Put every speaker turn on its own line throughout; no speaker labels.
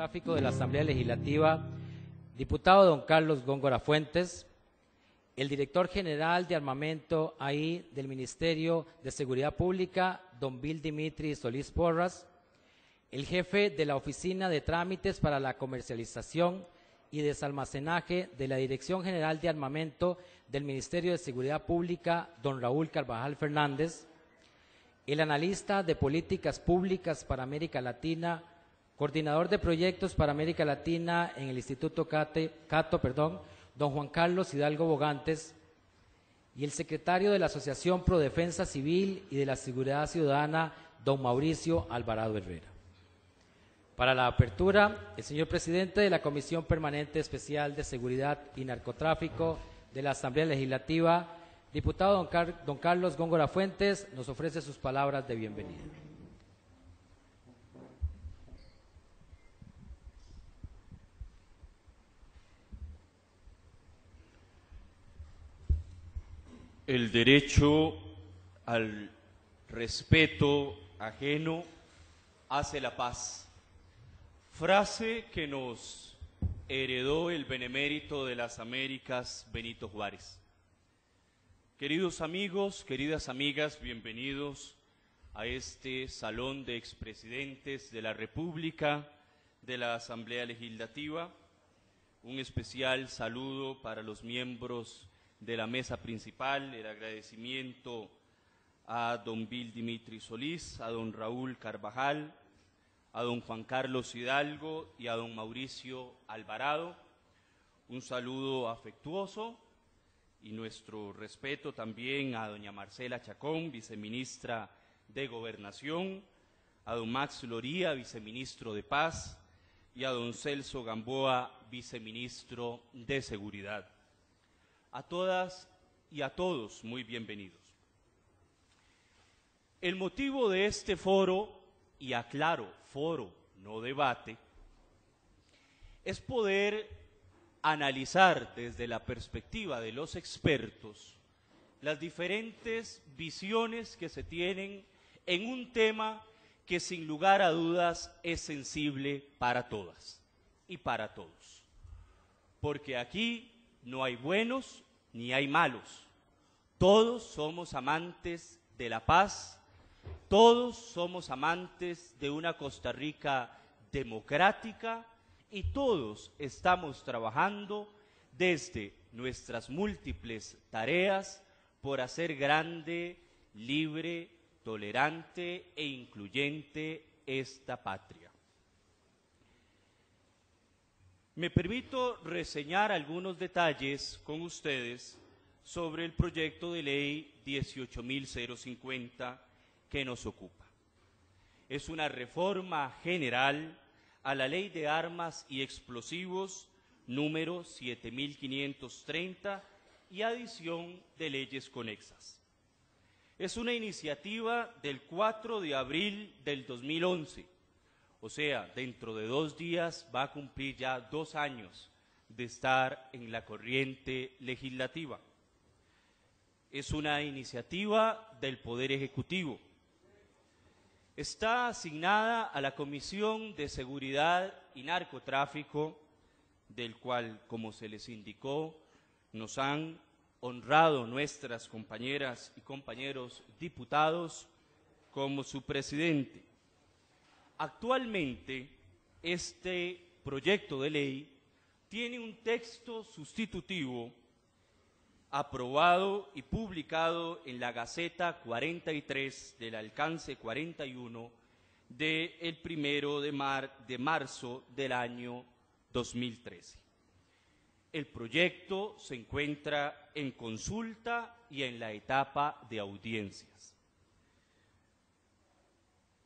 Narcotráfico de la Asamblea Legislativa, diputado don Carlos Góngora Fuentes, el director general de armamento ahí del Ministerio de Seguridad Pública, don Bill Dimitri Solís Porras, el jefe de la Oficina de Trámites para la Comercialización y Desalmacenaje de la Dirección General de Armamento del Ministerio de Seguridad Pública, don Raúl Carvajal Fernández, el analista de políticas públicas para América Latina, coordinador de proyectos para América Latina en el Instituto Cato, don Juan Carlos Hidalgo Bogantes, y el secretario de la Asociación Pro Defensa Civil y de la Seguridad Ciudadana, don Mauricio Alvarado Herrera. Para la apertura, el señor presidente de la Comisión Permanente Especial de Seguridad y Narcotráfico de la Asamblea Legislativa, diputado don Carlos Góngora Fuentes, nos ofrece sus palabras de bienvenida.
El derecho al respeto ajeno hace la paz. Frase que nos heredó el benemérito de las Américas, Benito Juárez. Queridos amigos, queridas amigas, bienvenidos a este Salón de Expresidentes de la República, de la Asamblea Legislativa. Un especial saludo para los miembros de la mesa principal, el agradecimiento a don Bill Dimitri Solís, a don Raúl Carvajal, a don Juan Carlos Hidalgo y a don Mauricio Alvarado. Un saludo afectuoso y nuestro respeto también a doña Marcela Chacón, viceministra de Gobernación, a don Max Loría, viceministro de Paz, y a don Celso Gamboa, viceministro de Seguridad. A todas y a todos, muy bienvenidos. El motivo de este foro, y aclaro, foro, no debate, es poder analizar desde la perspectiva de los expertos las diferentes visiones que se tienen en un tema que sin lugar a dudas es sensible para todas y para todos. Porque aquí no hay buenos ni hay malos. Todos somos amantes de la paz, todos somos amantes de una Costa Rica democrática y todos estamos trabajando desde nuestras múltiples tareas por hacer grande, libre, tolerante e incluyente esta patria. Me permito reseñar algunos detalles con ustedes sobre el proyecto de ley 18.050 que nos ocupa. Es una reforma general a la Ley de Armas y Explosivos número 7.530 y adición de leyes conexas. Es una iniciativa del 4 de abril del 2011, o sea, dentro de 2 días va a cumplir ya 2 años de estar en la corriente legislativa. Es una iniciativa del Poder Ejecutivo. Está asignada a la Comisión de Seguridad y Narcotráfico, del cual, como se les indicó, nos han honrado nuestras compañeras y compañeros diputados como su presidente. Actualmente, este proyecto de ley tiene un texto sustitutivo aprobado y publicado en la Gaceta 43 del alcance 41 del 1 de marzo del año 2013. El proyecto se encuentra en consulta y en la etapa de audiencias.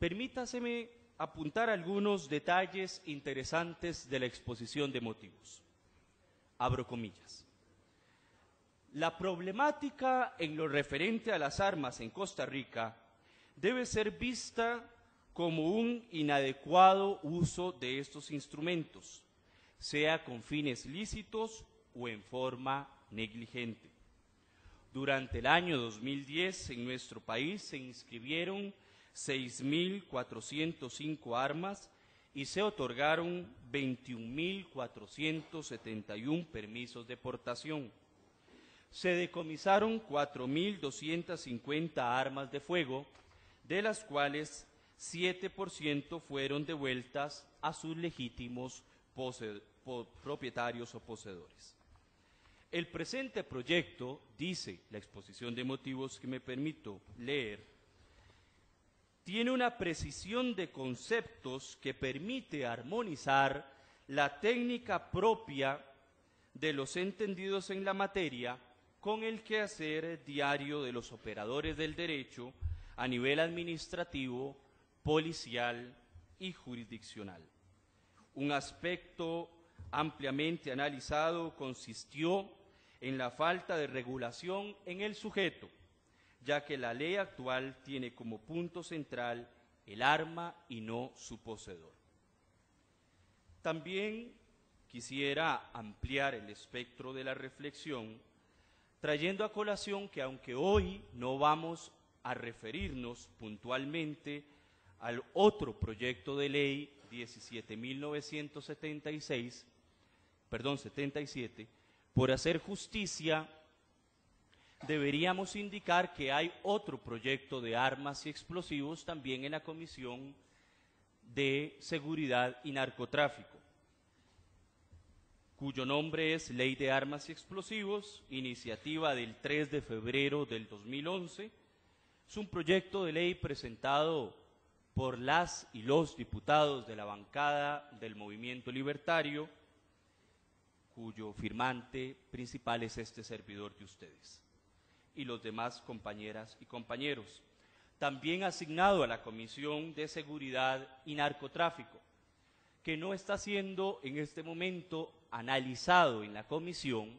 Permítaseme apuntar algunos detalles interesantes de la exposición de motivos. Abro comillas. La problemática en lo referente a las armas en Costa Rica debe ser vista como un inadecuado uso de estos instrumentos, sea con fines lícitos o en forma negligente. Durante el año 2010 en nuestro país se inscribieron 6.405 armas y se otorgaron 21.471 permisos de portación. Se decomisaron 4.250 armas de fuego, de las cuales 7% fueron devueltas a sus legítimos propietarios o poseedores. El presente proyecto, dice la exposición de motivos que me permito leer, tiene una precisión de conceptos que permite armonizar la técnica propia de los entendidos en la materia con el quehacer diario de los operadores del derecho a nivel administrativo, policial y jurisdiccional. Un aspecto ampliamente analizado consistió en la falta de regulación en el sujeto, ya que la ley actual tiene como punto central el arma y no su poseedor. También quisiera ampliar el espectro de la reflexión, trayendo a colación que aunque hoy no vamos a referirnos puntualmente al otro proyecto de ley 77, por hacer justicia, deberíamos indicar que hay otro proyecto de armas y explosivos también en la Comisión de Seguridad y Narcotráfico, cuyo nombre es Ley de Armas y Explosivos, iniciativa del 3 de febrero del 2011. Es un proyecto de ley presentado por las y los diputados de la bancada del Movimiento Libertario, cuyo firmante principal es este servidor de ustedes y los demás compañeras y compañeros. También asignado a la Comisión de Seguridad y Narcotráfico, que no está siendo en este momento analizado en la comisión,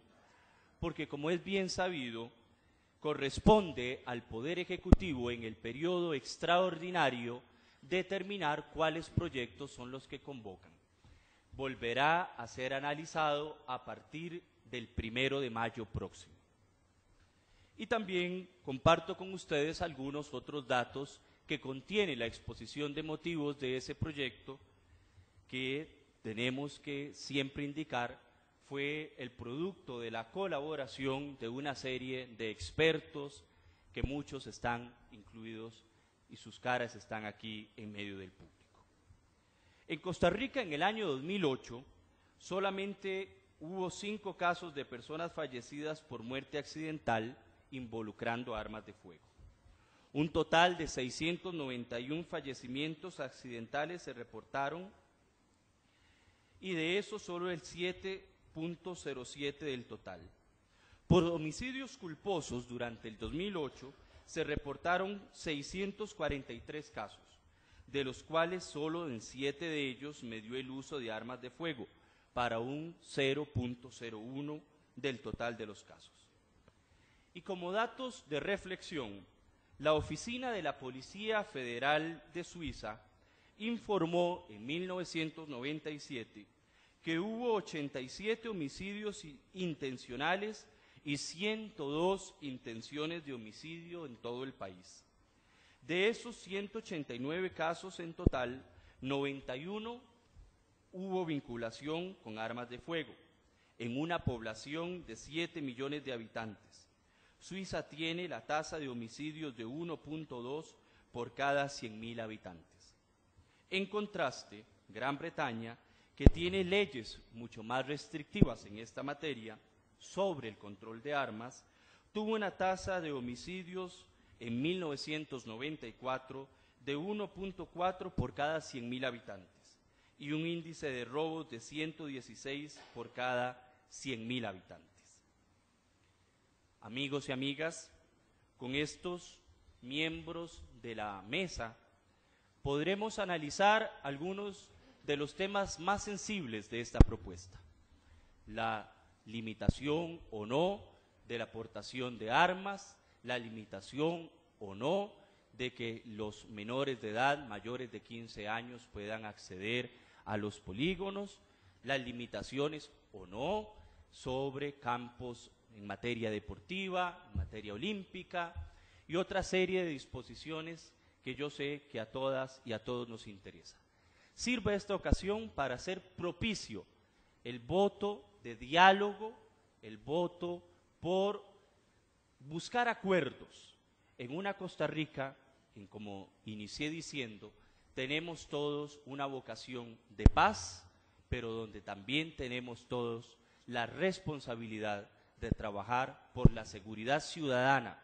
porque como es bien sabido, corresponde al Poder Ejecutivo en el periodo extraordinario determinar cuáles proyectos son los que convocan. Volverá a ser analizado a partir del 1 de mayo próximo. Y también comparto con ustedes algunos otros datos que contiene la exposición de motivos de ese proyecto, que tenemos que siempre indicar fue el producto de la colaboración de una serie de expertos que muchos están incluidos y sus caras están aquí en medio del público. En Costa Rica, en el año 2008, solamente hubo 5 casos de personas fallecidas por muerte accidental involucrando armas de fuego. Un total de 691 fallecimientos accidentales se reportaron y de eso solo el 7.07 del total. Por homicidios culposos durante el 2008 se reportaron 643 casos, de los cuales solo en 7 de ellos medió el uso de armas de fuego, para un 0.01 del total de los casos. Y como datos de reflexión, la Oficina de la Policía Federal de Suiza informó en 1997 que hubo 87 homicidios intencionales y 102 intenciones de homicidio en todo el país. De esos 189 casos en total, 91 hubo vinculación con armas de fuego, en una población de 7 millones de habitantes. Suiza tiene la tasa de homicidios de 1.2 por cada 100.000 habitantes. En contraste, Gran Bretaña, que tiene leyes mucho más restrictivas en esta materia sobre el control de armas, tuvo una tasa de homicidios en 1994 de 1.4 por cada 100.000 habitantes y un índice de robos de 116 por cada 100.000 habitantes. Amigos y amigas, con estos miembros de la mesa podremos analizar algunos de los temas más sensibles de esta propuesta: la limitación o no de la aportación de armas, la limitación o no de que los menores de edad, mayores de 15 años, puedan acceder a los polígonos, las limitaciones o no sobre campos en materia deportiva, en materia olímpica y otra serie de disposiciones que yo sé que a todas y a todos nos interesa. Sirva esta ocasión para hacer propicio el voto de diálogo, el voto por buscar acuerdos en una Costa Rica, en como inicié diciendo, tenemos todos una vocación de paz, pero donde también tenemos todos la responsabilidad de trabajar por la seguridad ciudadana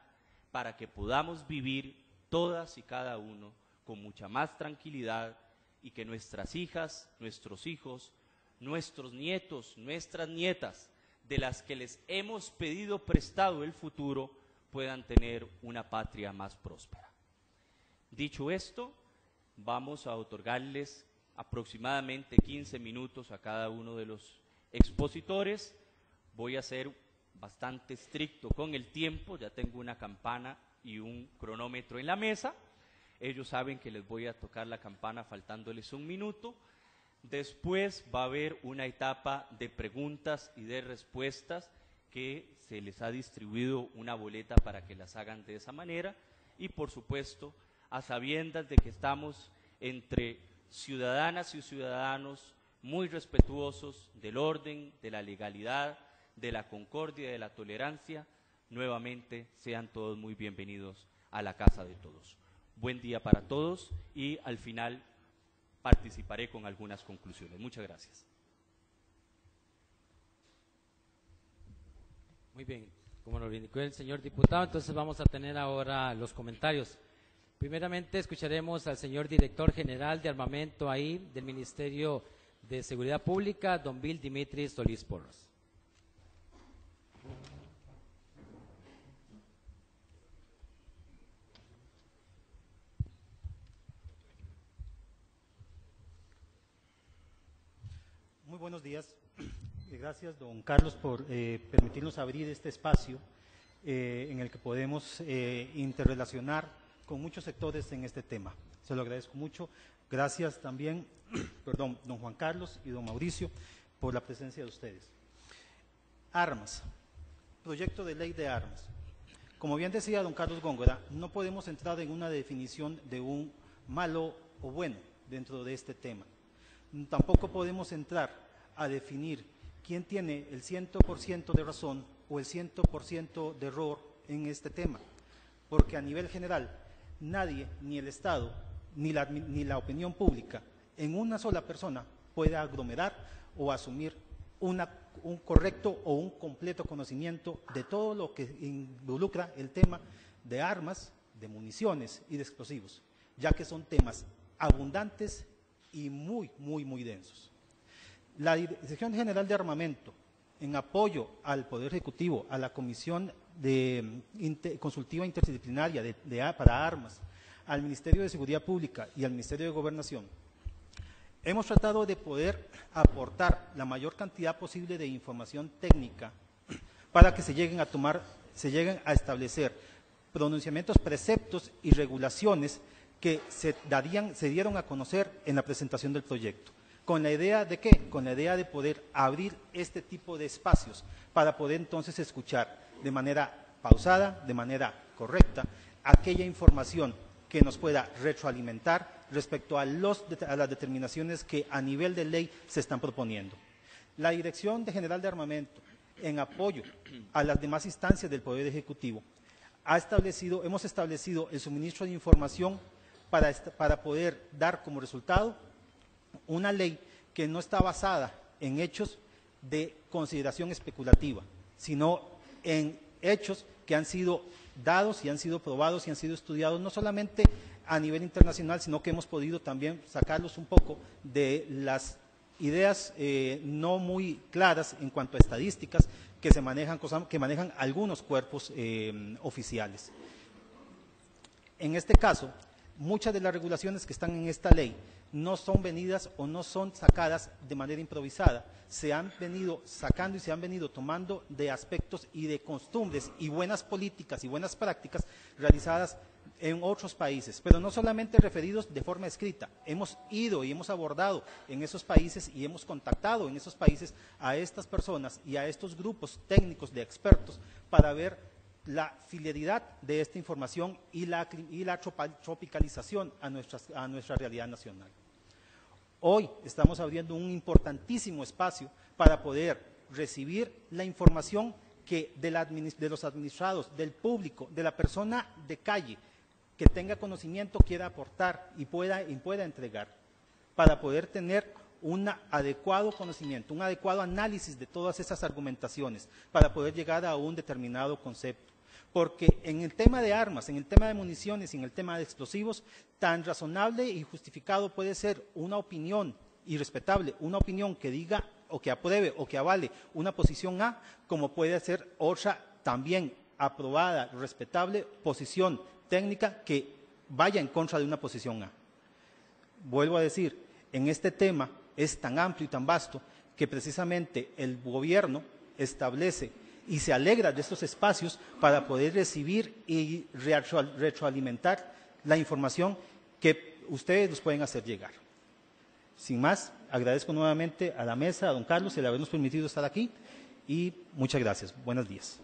para que podamos vivir todas y cada uno con mucha más tranquilidad y que nuestras hijas, nuestros hijos, nuestros nietos, nuestras nietas, de las que les hemos pedido prestado el futuro, puedan tener una patria más próspera. Dicho esto, vamos a otorgarles aproximadamente 15 minutos a cada uno de los expositores. Voy a ser bastante estricto con el tiempo, ya tengo una campana y un cronómetro en la mesa. Ellos saben que les voy a tocar la campana faltándoles un minuto. Después va a haber una etapa de preguntas y de respuestas que se les ha distribuido una boleta para que las hagan de esa manera y por supuesto a sabiendas de que estamos entre ciudadanas y ciudadanos muy respetuosos del orden, de la legalidad, de la concordia y de la tolerancia, nuevamente sean todos muy bienvenidos a la casa de todos. Buen día para todos y al final participaré con algunas conclusiones. Muchas gracias.
Muy bien, como nos indicó el señor diputado, entonces vamos a tener ahora los comentarios. Primeramente escucharemos al señor director general de armamento ahí del Ministerio de Seguridad Pública, don Bill Dimitri Solís Porras.
Muy buenos días. Gracias, don Carlos, por permitirnos abrir este espacio en el que podemos interrelacionar con muchos sectores en este tema. Se lo agradezco mucho. Gracias también, perdón, don Juan Carlos y don Mauricio, por la presencia de ustedes. Armas. Proyecto de ley de armas. Como bien decía don Carlos Góngora, no podemos entrar en una definición de un malo o bueno dentro de este tema. Tampoco podemos entrar a definir quién tiene el 100% de razón o el 100% de error en este tema, porque a nivel general nadie, ni el Estado, ni la opinión pública, en una sola persona puede aglomerar o asumir un correcto o un completo conocimiento de todo lo que involucra el tema de armas, de municiones y de explosivos, ya que son temas abundantes y muy densos. La Dirección General de Armamento, en apoyo al Poder Ejecutivo, a la Comisión Consultiva Interdisciplinaria para Armas, al Ministerio de Seguridad Pública y al Ministerio de Gobernación, hemos tratado de poder aportar la mayor cantidad posible de información técnica para que se lleguen a establecer pronunciamientos, preceptos y regulaciones que se dieron a conocer en la presentación del proyecto. ¿Con la idea de qué? Con la idea de poder abrir este tipo de espacios para poder entonces escuchar de manera pausada, de manera correcta, aquella información que nos pueda retroalimentar respecto a las determinaciones que a nivel de ley se están proponiendo. La Dirección General de Armamento, en apoyo a las demás instancias del Poder Ejecutivo, hemos establecido el suministro de información para poder dar como resultado una ley que no está basada en hechos de consideración especulativa, sino en hechos que han sido dados y han sido probados y han sido estudiados no solamente a nivel internacional, sino que hemos podido también sacarlos un poco de las ideas no muy claras en cuanto a estadísticas que manejan algunos cuerpos oficiales. En este caso, muchas de las regulaciones que están en esta ley no son venidas o no son sacadas de manera improvisada, se han venido sacando y se han venido tomando de aspectos y de costumbres y buenas políticas y buenas prácticas realizadas en otros países, pero no solamente referidos de forma escrita. Hemos ido y hemos abordado en esos países y hemos contactado en esos países a estas personas y a estos grupos técnicos de expertos para ver la fidelidad de esta información y la tropicalización a nuestra realidad nacional. Hoy estamos abriendo un importantísimo espacio para poder recibir la información que de los administrados, del público, de la persona de calle que tenga conocimiento quiera aportar y pueda entregar, para poder tener un adecuado conocimiento, un adecuado análisis de todas esas argumentaciones, para poder llegar a un determinado concepto. Porque en el tema de armas, en el tema de municiones y en el tema de explosivos, tan razonable y justificado puede ser una opinión, y respetable, una opinión que diga o que apruebe o que avale una posición A, como puede ser otra también aprobada, respetable, posición técnica que vaya en contra de una posición A. Vuelvo a decir, en este tema es tan amplio y tan vasto que precisamente el gobierno establece y se alegra de estos espacios para poder recibir y retroalimentar la información que ustedes nos pueden hacer llegar. Sin más, agradezco nuevamente a la mesa, a don Carlos, el habernos permitido estar aquí y muchas gracias. Buenos días.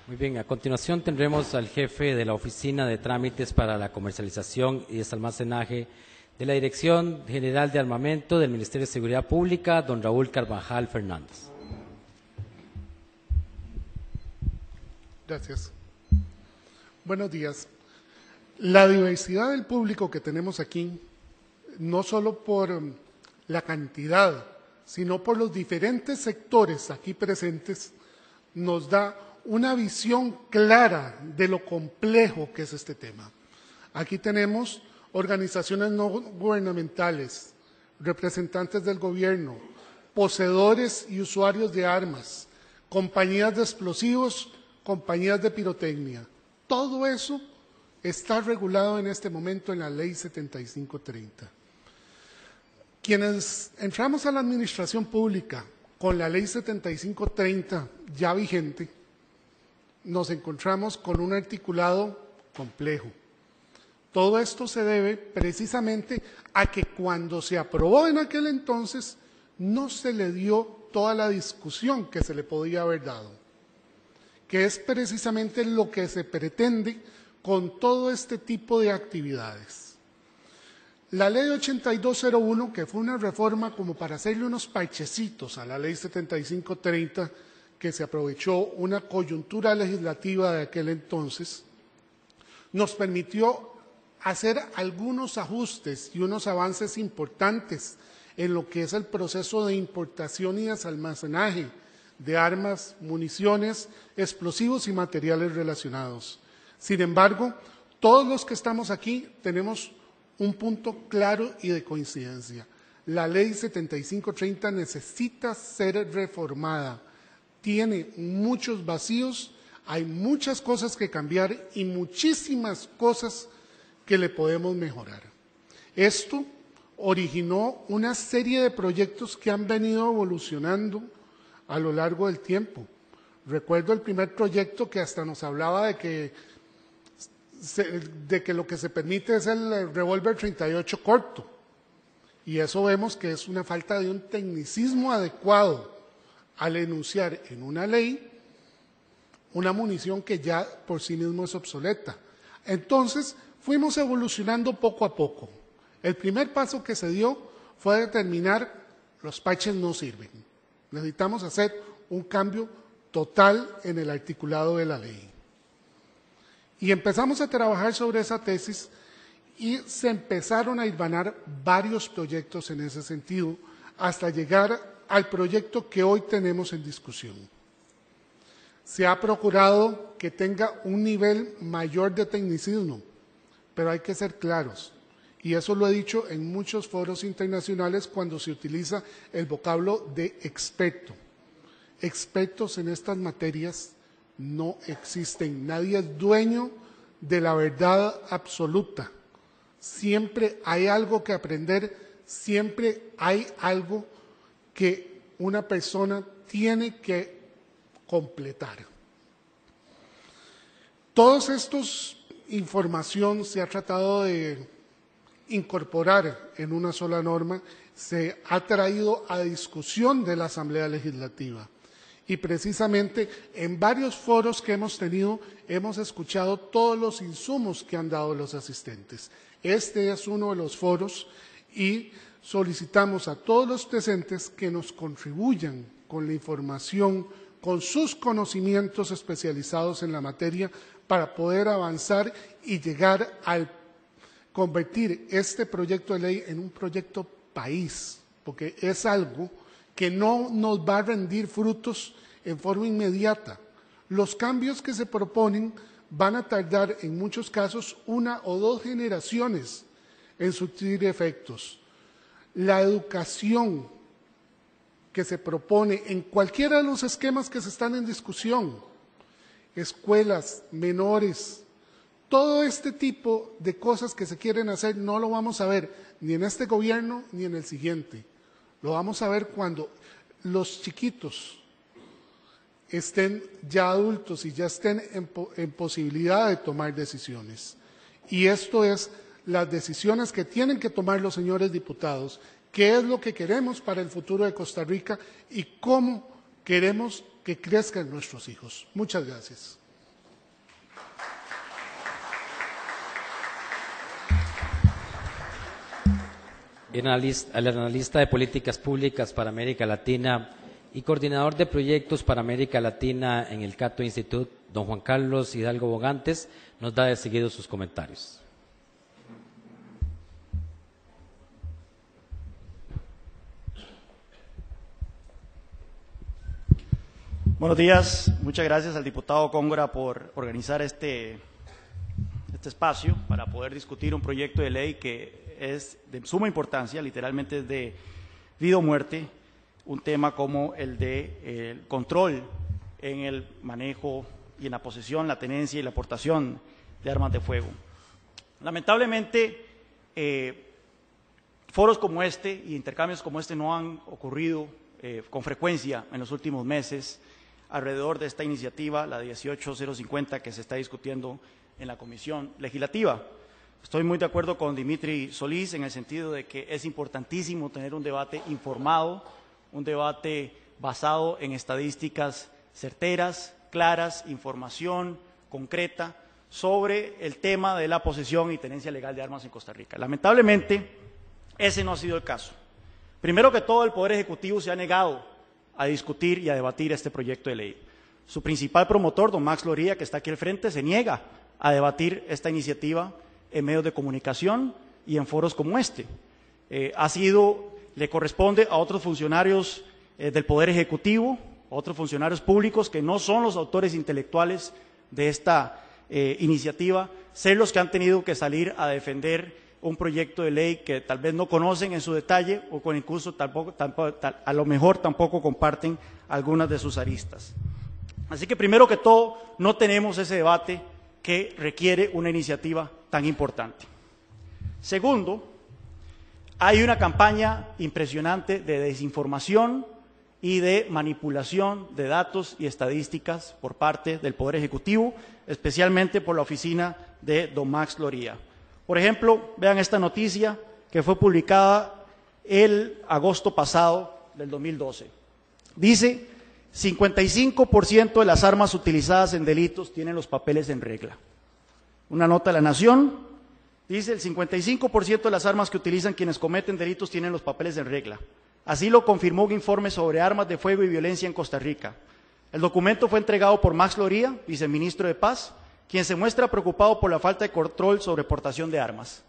Muy bien, a continuación tendremos al jefe de la Oficina de Trámites para la Comercialización y Desalmacenaje de la Dirección General de Armamento del Ministerio de Seguridad Pública, don Raúl Carvajal Fernández.
Gracias. Buenos días. La diversidad del público que tenemos aquí, no solo por la cantidad, sino por los diferentes sectores aquí presentes, nos da una visión clara de lo complejo que es este tema. Aquí tenemos organizaciones no gubernamentales, representantes del gobierno, poseedores y usuarios de armas, compañías de explosivos, compañías de pirotecnia. Todo eso está regulado en este momento en la Ley 7530. Quienes entramos a la administración pública con la Ley 7530 ya vigente, nos encontramos con un articulado complejo. Todo esto se debe precisamente a que cuando se aprobó en aquel entonces no se le dio toda la discusión que se le podía haber dado, que es precisamente lo que se pretende con todo este tipo de actividades. La Ley 8201, que fue una reforma como para hacerle unos parchecitos a la Ley 7530, que se aprovechó una coyuntura legislativa de aquel entonces, nos permitió hacer algunos ajustes y unos avances importantes en lo que es el proceso de importación y desalmacenaje de armas, municiones, explosivos y materiales relacionados. Sin embargo, todos los que estamos aquí tenemos un punto claro y de coincidencia. La Ley 7530 necesita ser reformada. Tiene muchos vacíos, hay muchas cosas que cambiar y muchísimas cosas que le podemos mejorar. Esto originó una serie de proyectos que han venido evolucionando a lo largo del tiempo. Recuerdo el primer proyecto que hasta nos hablaba de que lo que se permite es el revólver 38 corto. Y eso vemos que es una falta de un tecnicismo adecuado al enunciar en una ley una munición que ya por sí mismo es obsoleta. Entonces, fuimos evolucionando poco a poco. El primer paso que se dio fue determinar los parches no sirven. Necesitamos hacer un cambio total en el articulado de la ley. Y empezamos a trabajar sobre esa tesis y se empezaron a hilvanar varios proyectos en ese sentido hasta llegar al proyecto que hoy tenemos en discusión. Se ha procurado que tenga un nivel mayor de tecnicismo, pero hay que ser claros. Y eso lo he dicho en muchos foros internacionales cuando se utiliza el vocablo de experto. Expertos en estas materias no existen. Nadie es dueño de la verdad absoluta. Siempre hay algo que aprender, siempre hay algo que una persona tiene que completar. Todos estos información se ha tratado de incorporar en una sola norma, se ha traído a discusión de la Asamblea Legislativa Y precisamente en varios foros que hemos tenido hemos escuchado todos los insumos que han dado los asistentes. Este es uno de los foros y solicitamos a todos los presentes que nos contribuyan con la información, con sus conocimientos especializados en la materia para poder avanzar y llegar a convertir este proyecto de ley en un proyecto país, porque es algo que no nos va a rendir frutos en forma inmediata. Los cambios que se proponen van a tardar en muchos casos 1 o 2 generaciones en surtir efectos. La educación que se propone en cualquiera de los esquemas que se están en discusión, escuelas, menores, todo este tipo de cosas que se quieren hacer no lo vamos a ver ni en este gobierno ni en el siguiente. Lo vamos a ver cuando los chiquitos estén ya adultos y ya estén en posibilidad de tomar decisiones. Y esto es las decisiones que tienen que tomar los señores diputados, qué es lo que queremos para el futuro de Costa Rica y cómo queremos que crezcan nuestros hijos. Muchas gracias.
El analista de políticas públicas para América Latina y coordinador de proyectos para América Latina en el Cato Institute, don Juan Carlos Hidalgo Bogantes, nos da de seguido sus comentarios.
Buenos días, muchas gracias al diputado Góngora por organizar este espacio para poder discutir un proyecto de ley que es de suma importancia, literalmente es de vida o muerte, un tema como el de el control en el manejo y en la posesión, la tenencia y la aportación de armas de fuego. Lamentablemente, foros como este y intercambios como este no han ocurrido con frecuencia en los últimos meses alrededor de esta iniciativa, la 18050, que se está discutiendo en la Comisión Legislativa. Estoy muy de acuerdo con Dimitri Solís en el sentido de que es importantísimo tener un debate informado, un debate basado en estadísticas certeras, claras, información concreta sobre el tema de la posesión y tenencia legal de armas en Costa Rica. Lamentablemente, ese no ha sido el caso. Primero que todo, el Poder Ejecutivo se ha negado a discutir y a debatir este proyecto de ley. Su principal promotor, don Max Loría, que está aquí al frente, se niega a debatir esta iniciativa en medios de comunicación y en foros como este. Le corresponde a otros funcionarios del Poder Ejecutivo, a otros funcionarios públicos que no son los autores intelectuales de esta iniciativa, ser los que han tenido que salir a defender un proyecto de ley que tal vez no conocen en su detalle o con incluso a lo mejor tampoco comparten algunas de sus aristas. Así que primero que todo, no tenemos ese debate que requiere una iniciativa tan importante. Segundo, hay una campaña impresionante de desinformación y de manipulación de datos y estadísticas por parte del Poder Ejecutivo, especialmente por la oficina de don Max Loría. Por ejemplo, vean esta noticia que fue publicada el agosto pasado del 2012. Dice, 55% de las armas utilizadas en delitos tienen los papeles en regla. Una nota de La Nación dice, el 55% de las armas que utilizan quienes cometen delitos tienen los papeles en regla. Así lo confirmó un informe sobre armas de fuego y violencia en Costa Rica. El documento fue entregado por Max Loría, viceministro de Paz, quien se muestra preocupado por la falta de control sobre portación de armas.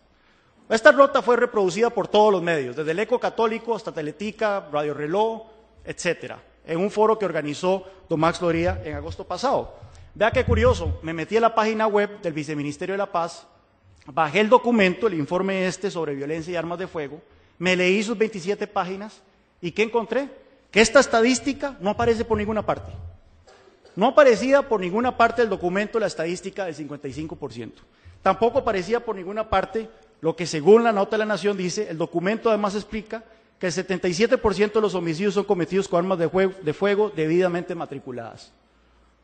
Esta nota fue reproducida por todos los medios, desde el Eco Católico hasta Teletica, Radio Reloj, etcétera, en un foro que organizó don Max Loría en agosto pasado. Vea qué curioso, me metí a la página web del Viceministerio de la Paz, bajé el documento, el informe sobre violencia y armas de fuego, me leí sus 27 páginas y ¿qué encontré? Que esta estadística no aparece por ninguna parte. No aparecía por ninguna parte del documento la estadística del 55%. Tampoco aparecía por ninguna parte lo que según la nota de La Nación dice, el documento además explica que el 77% de los homicidios son cometidos con armas de fuego debidamente matriculadas.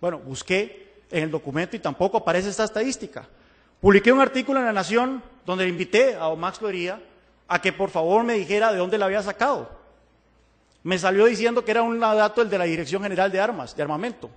Bueno, busqué en el documento y tampoco aparece esta estadística. Publiqué un artículo en La Nación donde le invité a don Max Loría a que por favor me dijera de dónde la había sacado. Me salió diciendo que era un dato el de la Dirección General de Armas, de Armamento.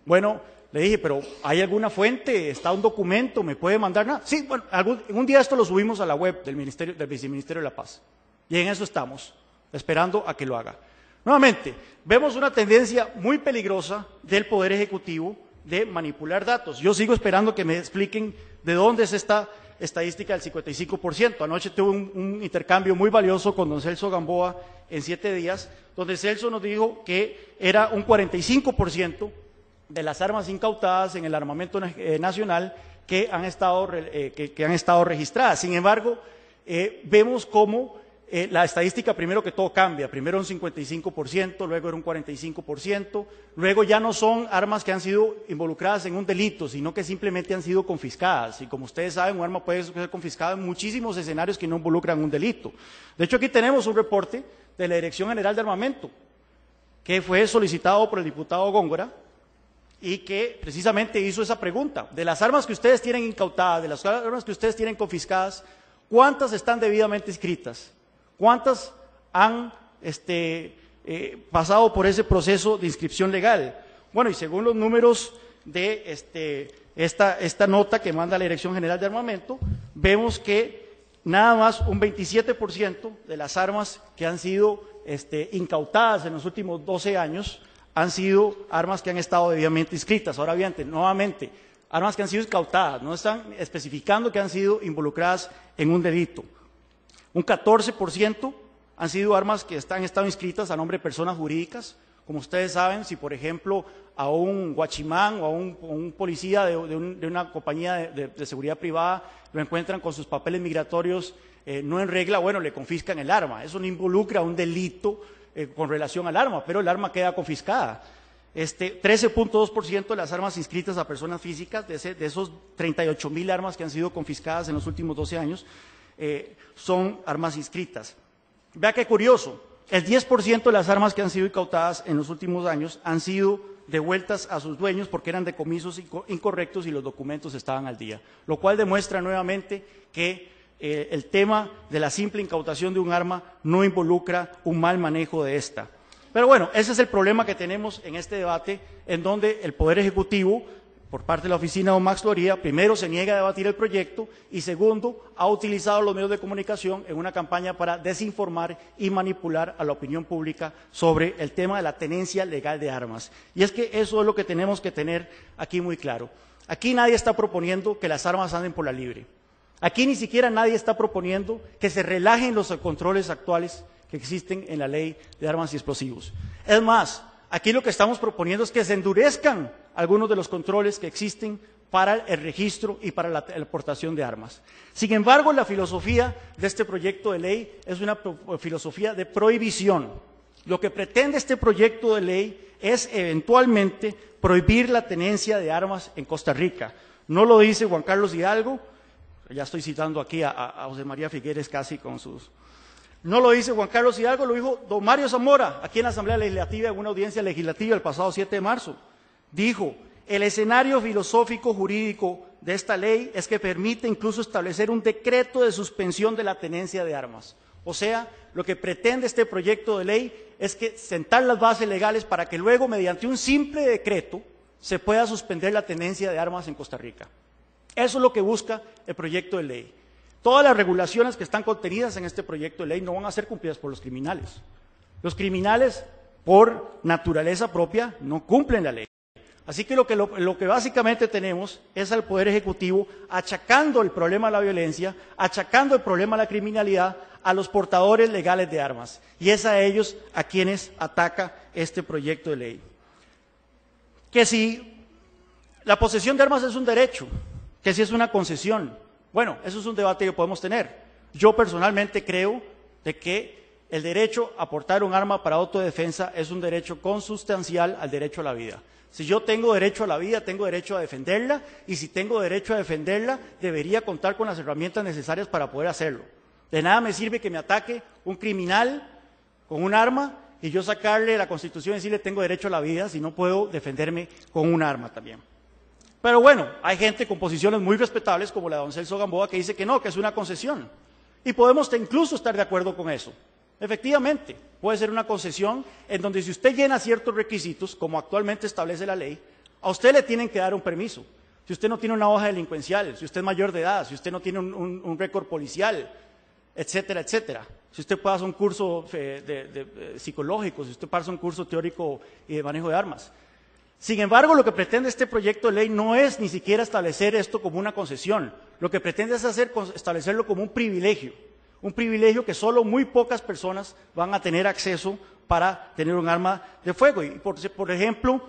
Bueno, le dije, pero ¿hay alguna fuente? ¿Está un documento? ¿Me puede mandar nada? Sí, bueno, un día esto lo subimos a la web del Viceministerio de la Paz. Y en eso estamos, esperando a que lo haga. Nuevamente, vemos una tendencia muy peligrosa del Poder Ejecutivo de manipular datos. Yo sigo esperando que me expliquen de dónde es esta estadística del 55%. Anoche tuve un intercambio muy valioso con don Celso Gamboa en 7 días, donde Celso nos dijo que era un 45% de las armas incautadas en el armamento nacional que han estado registradas. Sin embargo, vemos cómo la estadística primero que todo cambia, primero un 55%, luego era un 45%, luego ya no son armas que han sido involucradas en un delito, sino que simplemente han sido confiscadas, y como ustedes saben, un arma puede ser confiscada en muchísimos escenarios que no involucran un delito. De hecho, aquí tenemos un reporte de la Dirección General de Armamento, que fue solicitado por el diputado Góngora, y que precisamente hizo esa pregunta, de las armas que ustedes tienen incautadas, de las armas que ustedes tienen confiscadas, ¿cuántas están debidamente inscritas? ¿Cuántas han pasado por ese proceso de inscripción legal? Bueno, y según los números de esta nota que manda la Dirección General de Armamento, vemos que nada más un 27% de las armas que han sido incautadas en los últimos 12 años han sido armas que han estado debidamente inscritas. Ahora bien, nuevamente, armas que han sido incautadas, no están especificando que han sido involucradas en un delito. Un 14% han sido armas que han estado inscritas a nombre de personas jurídicas. Como ustedes saben, si por ejemplo a un guachimán o a un policía de una compañía de seguridad privada lo encuentran con sus papeles migratorios no en regla, bueno, le confiscan el arma. Eso no involucra un delito con relación al arma, pero el arma queda confiscada. 13.2% de las armas inscritas a personas físicas, de esos 38,000 armas que han sido confiscadas en los últimos 12 años, son armas inscritas. Vea qué curioso, el 10% de las armas que han sido incautadas en los últimos años han sido devueltas a sus dueños porque eran decomisos incorrectos y los documentos estaban al día, lo cual demuestra nuevamente que el tema de la simple incautación de un arma no involucra un mal manejo de esta. Pero bueno, ese es el problema que tenemos en este debate, en donde el Poder Ejecutivo, por parte de la oficina de don Max Loría, primero se niega a debatir el proyecto y segundo, ha utilizado los medios de comunicación en una campaña para desinformar y manipular a la opinión pública sobre el tema de la tenencia legal de armas. Y es que eso es lo que tenemos que tener aquí muy claro. Aquí nadie está proponiendo que las armas anden por la libre. Aquí ni siquiera nadie está proponiendo que se relajen los controles actuales que existen en la ley de armas y explosivos. Es más, aquí lo que estamos proponiendo es que se endurezcan algunos de los controles que existen para el registro y para la aportación de armas. Sin embargo, la filosofía de este proyecto de ley es una filosofía de prohibición. Lo que pretende este proyecto de ley es eventualmente prohibir la tenencia de armas en Costa Rica. No lo dice Juan Carlos Hidalgo, ya estoy citando aquí a José María Figueres casi con sus... No lo dice Juan Carlos Hidalgo, lo dijo don Mario Zamora, aquí en la Asamblea Legislativa, en una audiencia legislativa el pasado 7 de marzo. Dijo, el escenario filosófico jurídico de esta ley es que permite incluso establecer un decreto de suspensión de la tenencia de armas. O sea, lo que pretende este proyecto de ley es que sentar las bases legales para que luego, mediante un simple decreto, se pueda suspender la tenencia de armas en Costa Rica. Eso es lo que busca el proyecto de ley. Todas las regulaciones que están contenidas en este proyecto de ley no van a ser cumplidas por los criminales. Los criminales, por naturaleza propia, no cumplen la ley. Así que lo que básicamente tenemos es al Poder Ejecutivo achacando el problema de la violencia, achacando el problema de la criminalidad a los portadores legales de armas. Y es a ellos a quienes ataca este proyecto de ley. Que si la posesión de armas es un derecho, que si es una concesión, bueno, eso es un debate que podemos tener. Yo personalmente creo de que el derecho a portar un arma para autodefensa es un derecho consustancial al derecho a la vida. Si yo tengo derecho a la vida, tengo derecho a defenderla, y si tengo derecho a defenderla, debería contar con las herramientas necesarias para poder hacerlo. De nada me sirve que me ataque un criminal con un arma y yo sacarle la Constitución y decirle tengo derecho a la vida si no puedo defenderme con un arma también. Pero bueno, hay gente con posiciones muy respetables como la de don Celso Gamboa que dice que no, que es una concesión. Y podemos incluso estar de acuerdo con eso. Efectivamente, puede ser una concesión en donde si usted llena ciertos requisitos, como actualmente establece la ley, a usted le tienen que dar un permiso. Si usted no tiene una hoja delincuencial, si usted es mayor de edad, si usted no tiene un récord policial, etcétera, etcétera. Si usted pasa un curso psicológico, si usted pasa un curso teórico y de manejo de armas. Sin embargo, lo que pretende este proyecto de ley no es ni siquiera establecer esto como una concesión. Lo que pretende es establecerlo como un privilegio que solo muy pocas personas van a tener acceso para tener un arma de fuego. Y por ejemplo,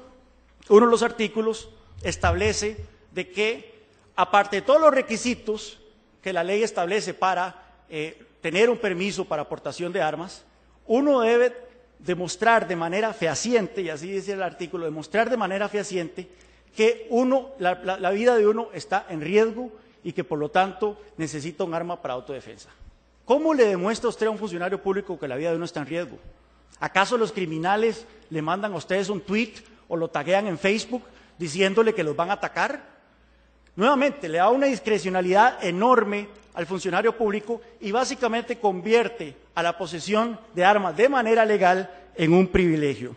uno de los artículos establece de que, aparte de todos los requisitos que la ley establece para tener un permiso para aportación de armas, uno debe demostrar de manera fehaciente, y así dice el artículo, demostrar de manera fehaciente que la vida de uno está en riesgo y que por lo tanto necesita un arma para autodefensa. ¿Cómo le demuestra usted a un funcionario público que la vida de uno está en riesgo? ¿Acaso los criminales le mandan a ustedes un tweet o lo taguean en Facebook diciéndole que los van a atacar? Nuevamente, le da una discrecionalidad enorme al funcionario público y básicamente convierte a la posesión de armas de manera legal en un privilegio.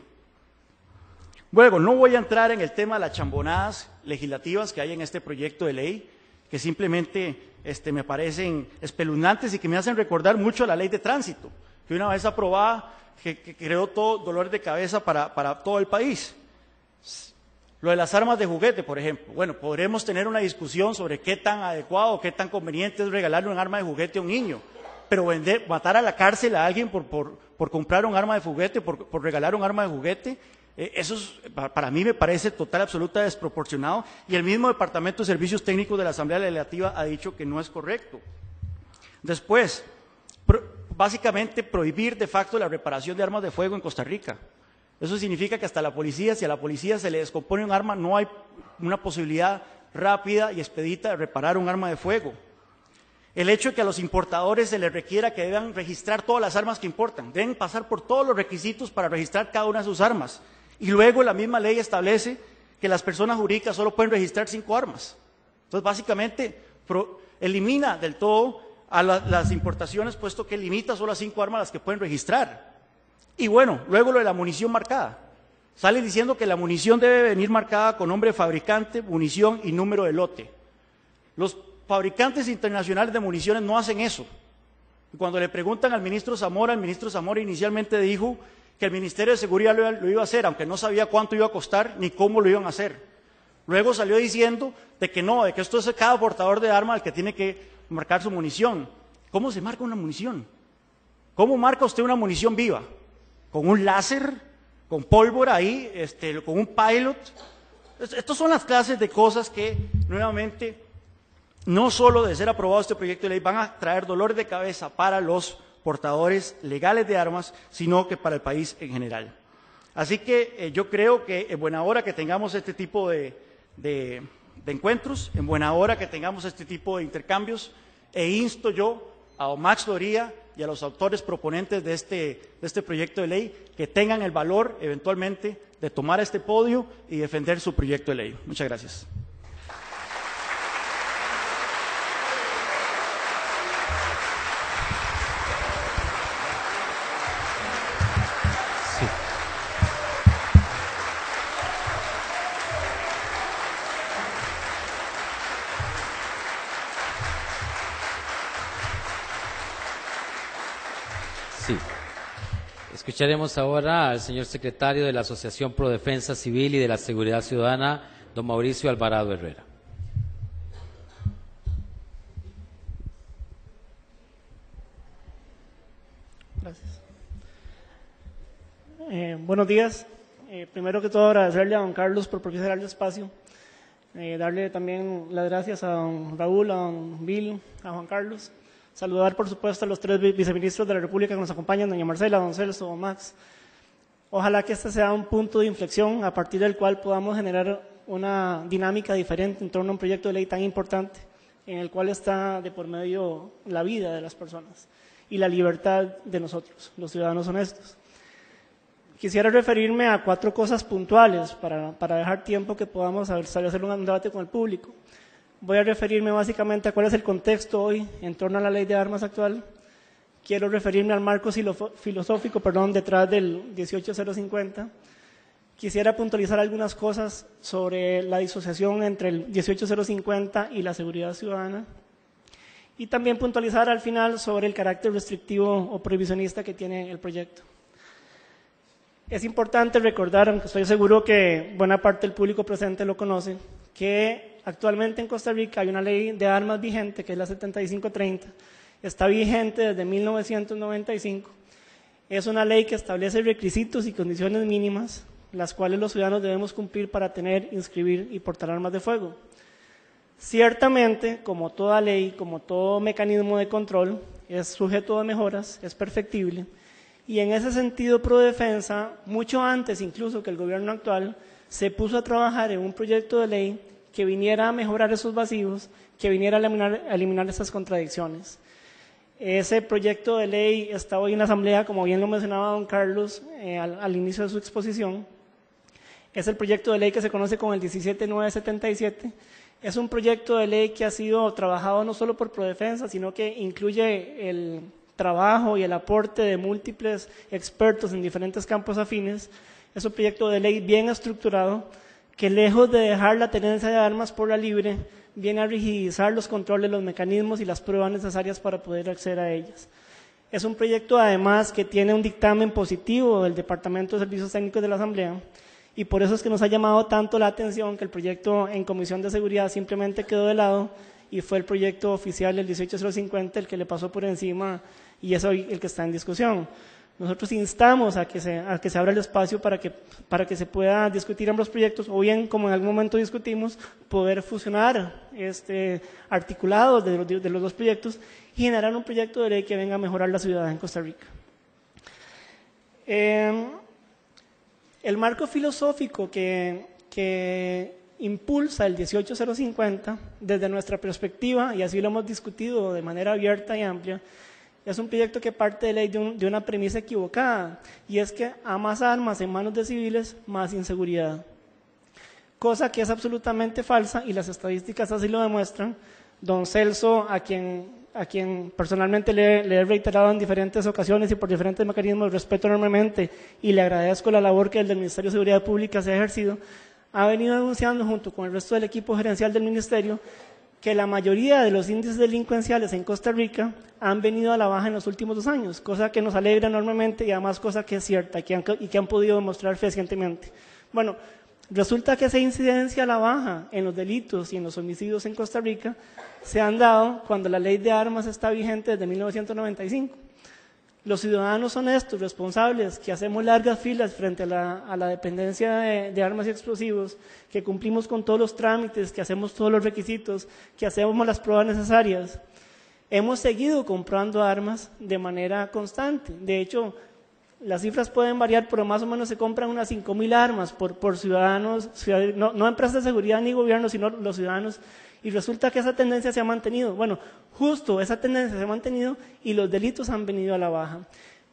Luego, no voy a entrar en el tema de las chambonadas legislativas que hay en este proyecto de ley, que simplemente me parecen espeluznantes y que me hacen recordar mucho a la ley de tránsito, que una vez aprobada, que creó todo dolor de cabeza para todo el país. Lo de las armas de juguete, por ejemplo. Bueno, podremos tener una discusión sobre qué tan adecuado o qué tan conveniente es regalarle un arma de juguete a un niño, pero matar a la cárcel a alguien por comprar un arma de juguete, por regalar un arma de juguete, eso para mí me parece total, absoluta desproporcionado, y el mismo Departamento de Servicios Técnicos de la Asamblea Legislativa ha dicho que no es correcto. Después, básicamente prohibir de facto la reparación de armas de fuego en Costa Rica. Eso significa que hasta la policía, si a la policía se le descompone un arma, no hay una posibilidad rápida y expedita de reparar un arma de fuego. El hecho de que a los importadores se les requiera que deban registrar todas las armas que importan, deben pasar por todos los requisitos para registrar cada una de sus armas. Y luego la misma ley establece que las personas jurídicas solo pueden registrar 5 armas. Entonces, básicamente, elimina del todo a las importaciones, puesto que limita solo a 5 armas las que pueden registrar. Y bueno, luego lo de la munición marcada. Sale diciendo que la munición debe venir marcada con nombre de fabricante, munición y número de lote. Los fabricantes internacionales de municiones no hacen eso. Cuando le preguntan al ministro Zamora, el ministro Zamora inicialmente dijo que el Ministerio de Seguridad lo iba a hacer, aunque no sabía cuánto iba a costar ni cómo lo iban a hacer. Luego salió diciendo de que no, de que esto es cada portador de arma el que tiene que marcar su munición. ¿Cómo se marca una munición? ¿Cómo marca usted una munición viva? ¿Con un láser? ¿Con pólvora ahí? ¿Con un pilot? Estas son las clases de cosas que, nuevamente, no solo de ser aprobado este proyecto de ley, van a traer dolores de cabeza para los portadores legales de armas, sino que para el país en general. Así que yo creo que en buena hora que tengamos este tipo de encuentros, en buena hora que tengamos este tipo de intercambios, e insto yo a don Max Loría y a los autores proponentes de este proyecto de ley que tengan el valor, eventualmente, de tomar este podio y defender su proyecto de ley. Muchas gracias.
Sí. Escucharemos ahora al señor secretario de la Asociación Pro Defensa Civil y de la Seguridad Ciudadana, don Mauricio Alvarado Herrera.
Gracias. Buenos días. Primero que todo, agradecerle a don Carlos por propiciar el espacio. Darle también las gracias a don Raúl, a don Bill, a Juan Carlos. Saludar, por supuesto, a los 3 viceministros de la República que nos acompañan, doña Marcela, don Celso, don Max. Ojalá que este sea un punto de inflexión a partir del cual podamos generar una dinámica diferente en torno a un proyecto de ley tan importante, en el cual está de por medio la vida de las personas y la libertad de nosotros, los ciudadanos honestos. Quisiera referirme a 4 cosas puntuales para dejar tiempo que podamos hacer un debate con el público. Voy a referirme básicamente a cuál es el contexto hoy en torno a la ley de armas actual. quiero referirme al marco filosófico detrás del 18050. Quisiera puntualizar algunas cosas sobre la disociación entre el 18050 y la seguridad ciudadana. Y también puntualizar al final sobre el carácter restrictivo o prohibicionista que tiene el proyecto. Es importante recordar, aunque estoy seguro que buena parte del público presente lo conoce, que actualmente en Costa Rica hay una ley de armas vigente, que es la 7530. Está vigente desde 1995. Es una ley que establece requisitos y condiciones mínimas, las cuales los ciudadanos debemos cumplir para tener, inscribir y portar armas de fuego. Ciertamente, como toda ley, como todo mecanismo de control, es sujeto a mejoras, es perfectible, y en ese sentido Prodefensa, mucho antes incluso que el gobierno actual, se puso a trabajar en un proyecto de ley que viniera a mejorar esos vacíos, que viniera a eliminar esas contradicciones. Ese proyecto de ley está hoy en la Asamblea, como bien lo mencionaba don Carlos al inicio de su exposición. Es el proyecto de ley que se conoce como el 17977. Es un proyecto de ley que ha sido trabajado no solo por Prodefensa, sino que incluye el trabajo y el aporte de múltiples expertos en diferentes campos afines. Es un proyecto de ley bien estructurado que, lejos de dejar la tenencia de armas por la libre, viene a rigidizar los controles, los mecanismos y las pruebas necesarias para poder acceder a ellas. Es un proyecto además que tiene un dictamen positivo del Departamento de Servicios Técnicos de la Asamblea, y por eso es que nos ha llamado tanto la atención que el proyecto en Comisión de Seguridad simplemente quedó de lado y fue el proyecto oficial, el 18050, el que le pasó por encima y es hoy el que está en discusión. Nosotros instamos a que se abra el espacio para que se pueda discutir ambos proyectos, o bien, como en algún momento discutimos, poder fusionar articulados de los dos proyectos y generar un proyecto de ley que venga a mejorar la ciudad en Costa Rica. El marco filosófico que impulsa el 18050, desde nuestra perspectiva, y así lo hemos discutido de manera abierta y amplia, es un proyecto que parte de ley de una premisa equivocada, y es que a más armas en manos de civiles, más inseguridad. Cosa que es absolutamente falsa, y las estadísticas así lo demuestran. Don Celso, a quien personalmente le he reiterado en diferentes ocasiones y por diferentes mecanismos, respeto enormemente y le agradezco la labor que el del Ministerio de Seguridad Pública se ha ejercido, ha venido denunciando junto con el resto del equipo gerencial del Ministerio que la mayoría de los índices delincuenciales en Costa Rica han venido a la baja en los últimos 2 años, cosa que nos alegra enormemente y además cosa que es cierta y que han podido demostrar fehacientemente. Bueno, resulta que esa incidencia a la baja en los delitos y en los homicidios en Costa Rica se han dado cuando la ley de armas está vigente desde 1995. Los ciudadanos honestos, responsables, que hacemos largas filas frente a la dependencia de armas y explosivos, que cumplimos con todos los trámites, que hacemos todos los requisitos, que hacemos las pruebas necesarias, hemos seguido comprando armas de manera constante. De hecho, las cifras pueden variar, pero más o menos se compran unas 5.000 armas por ciudadanos, no empresas de seguridad ni gobierno, sino los ciudadanos, y resulta que esa tendencia se ha mantenido. Bueno, justo esa tendencia se ha mantenido y los delitos han venido a la baja.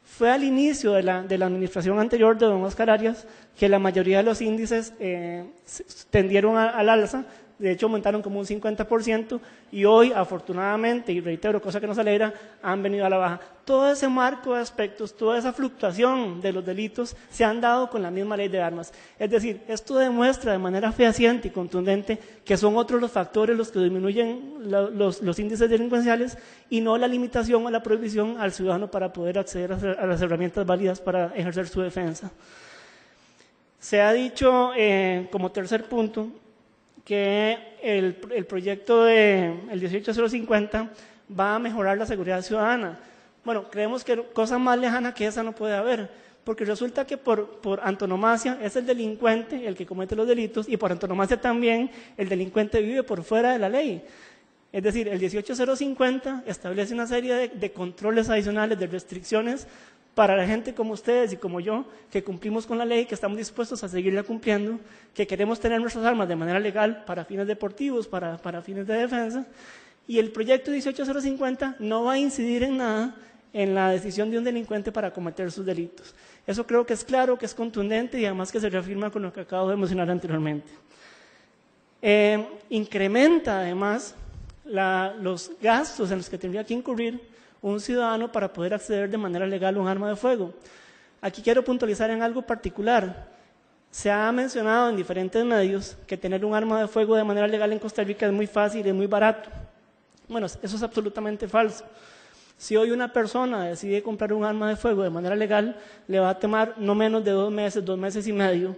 Fue al inicio de la administración anterior de don Oscar Arias que la mayoría de los índices tendieron al alza. De hecho, aumentaron como un 50% y hoy, afortunadamente, y reitero, cosa que nos alegra, han venido a la baja. Todo ese marco de aspectos, toda esa fluctuación de los delitos se han dado con la misma ley de armas. Es decir, esto demuestra de manera fehaciente y contundente que son otros los factores los que disminuyen los índices delincuenciales y no la limitación o la prohibición al ciudadano para poder acceder a las herramientas válidas para ejercer su defensa. Se ha dicho, como tercer punto, que el proyecto el 18050 va a mejorar la seguridad ciudadana. Bueno, creemos que cosa más lejana que esa no puede haber, porque resulta que por antonomasia es el delincuente el que comete los delitos y por antonomasia también el delincuente vive por fuera de la ley. Es decir, el 18050 establece una serie de controles adicionales, de restricciones para la gente como ustedes y como yo, que cumplimos con la ley, que estamos dispuestos a seguirla cumpliendo, que queremos tener nuestras armas de manera legal para fines deportivos, para fines de defensa, y el proyecto 18050 no va a incidir en nada en la decisión de un delincuente para cometer sus delitos. Eso creo que es claro, que es contundente y además que se reafirma con lo que acabo de mencionar anteriormente. Incrementa además los gastos en los que tendría que incurrir un ciudadano para poder acceder de manera legal a un arma de fuego. Aquí quiero puntualizar en algo particular. Se ha mencionado en diferentes medios que tener un arma de fuego de manera legal en Costa Rica es muy fácil y es muy barato. Bueno, eso es absolutamente falso. Si hoy una persona decide comprar un arma de fuego de manera legal, le va a tomar no menos de 2 meses y medio,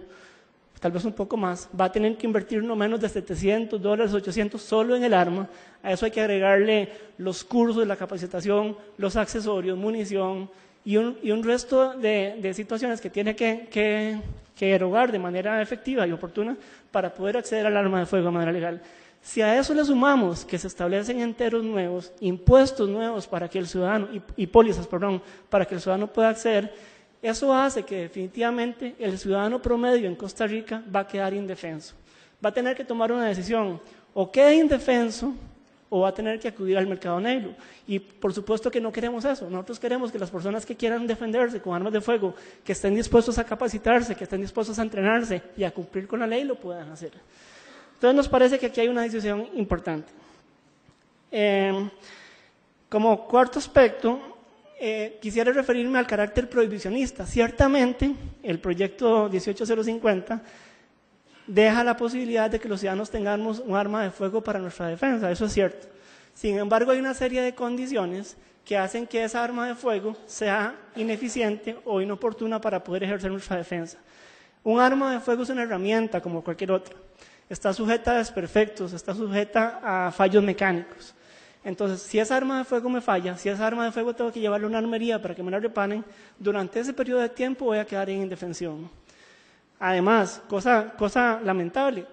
tal vez un poco más. Va a tener que invertir no menos de $700, $800 solo en el arma. A eso hay que agregarle los cursos, la capacitación, los accesorios, munición y un resto de situaciones que tiene que erogar de manera efectiva y oportuna para poder acceder al arma de fuego de manera legal. Si a eso le sumamos que se establecen enteros nuevos, impuestos nuevos para que el ciudadano, y pólizas, perdón, para que el ciudadano pueda acceder, eso hace que definitivamente el ciudadano promedio en Costa Rica va a quedar indefenso. Va a tener que tomar una decisión, o queda indefenso, o va a tener que acudir al mercado negro. Y por supuesto que no queremos eso. Nosotros queremos que las personas que quieran defenderse con armas de fuego, que estén dispuestos a capacitarse, que estén dispuestos a entrenarse y a cumplir con la ley, lo puedan hacer. Entonces nos parece que aquí hay una decisión importante. Como cuarto aspecto, quisiera referirme al carácter prohibicionista. Ciertamente, el proyecto 18050 deja la posibilidad de que los ciudadanos tengamos un arma de fuego para nuestra defensa, eso es cierto. Sin embargo, hay una serie de condiciones que hacen que esa arma de fuego sea ineficiente o inoportuna para poder ejercer nuestra defensa. Un arma de fuego es una herramienta como cualquier otra. Está sujeta a desperfectos, está sujeta a fallos mecánicos. Entonces, si esa arma de fuego me falla, si esa arma de fuego tengo que llevarla a una armería para que me la reparen, durante ese periodo de tiempo voy a quedar en indefensión. Además, cosa lamentable,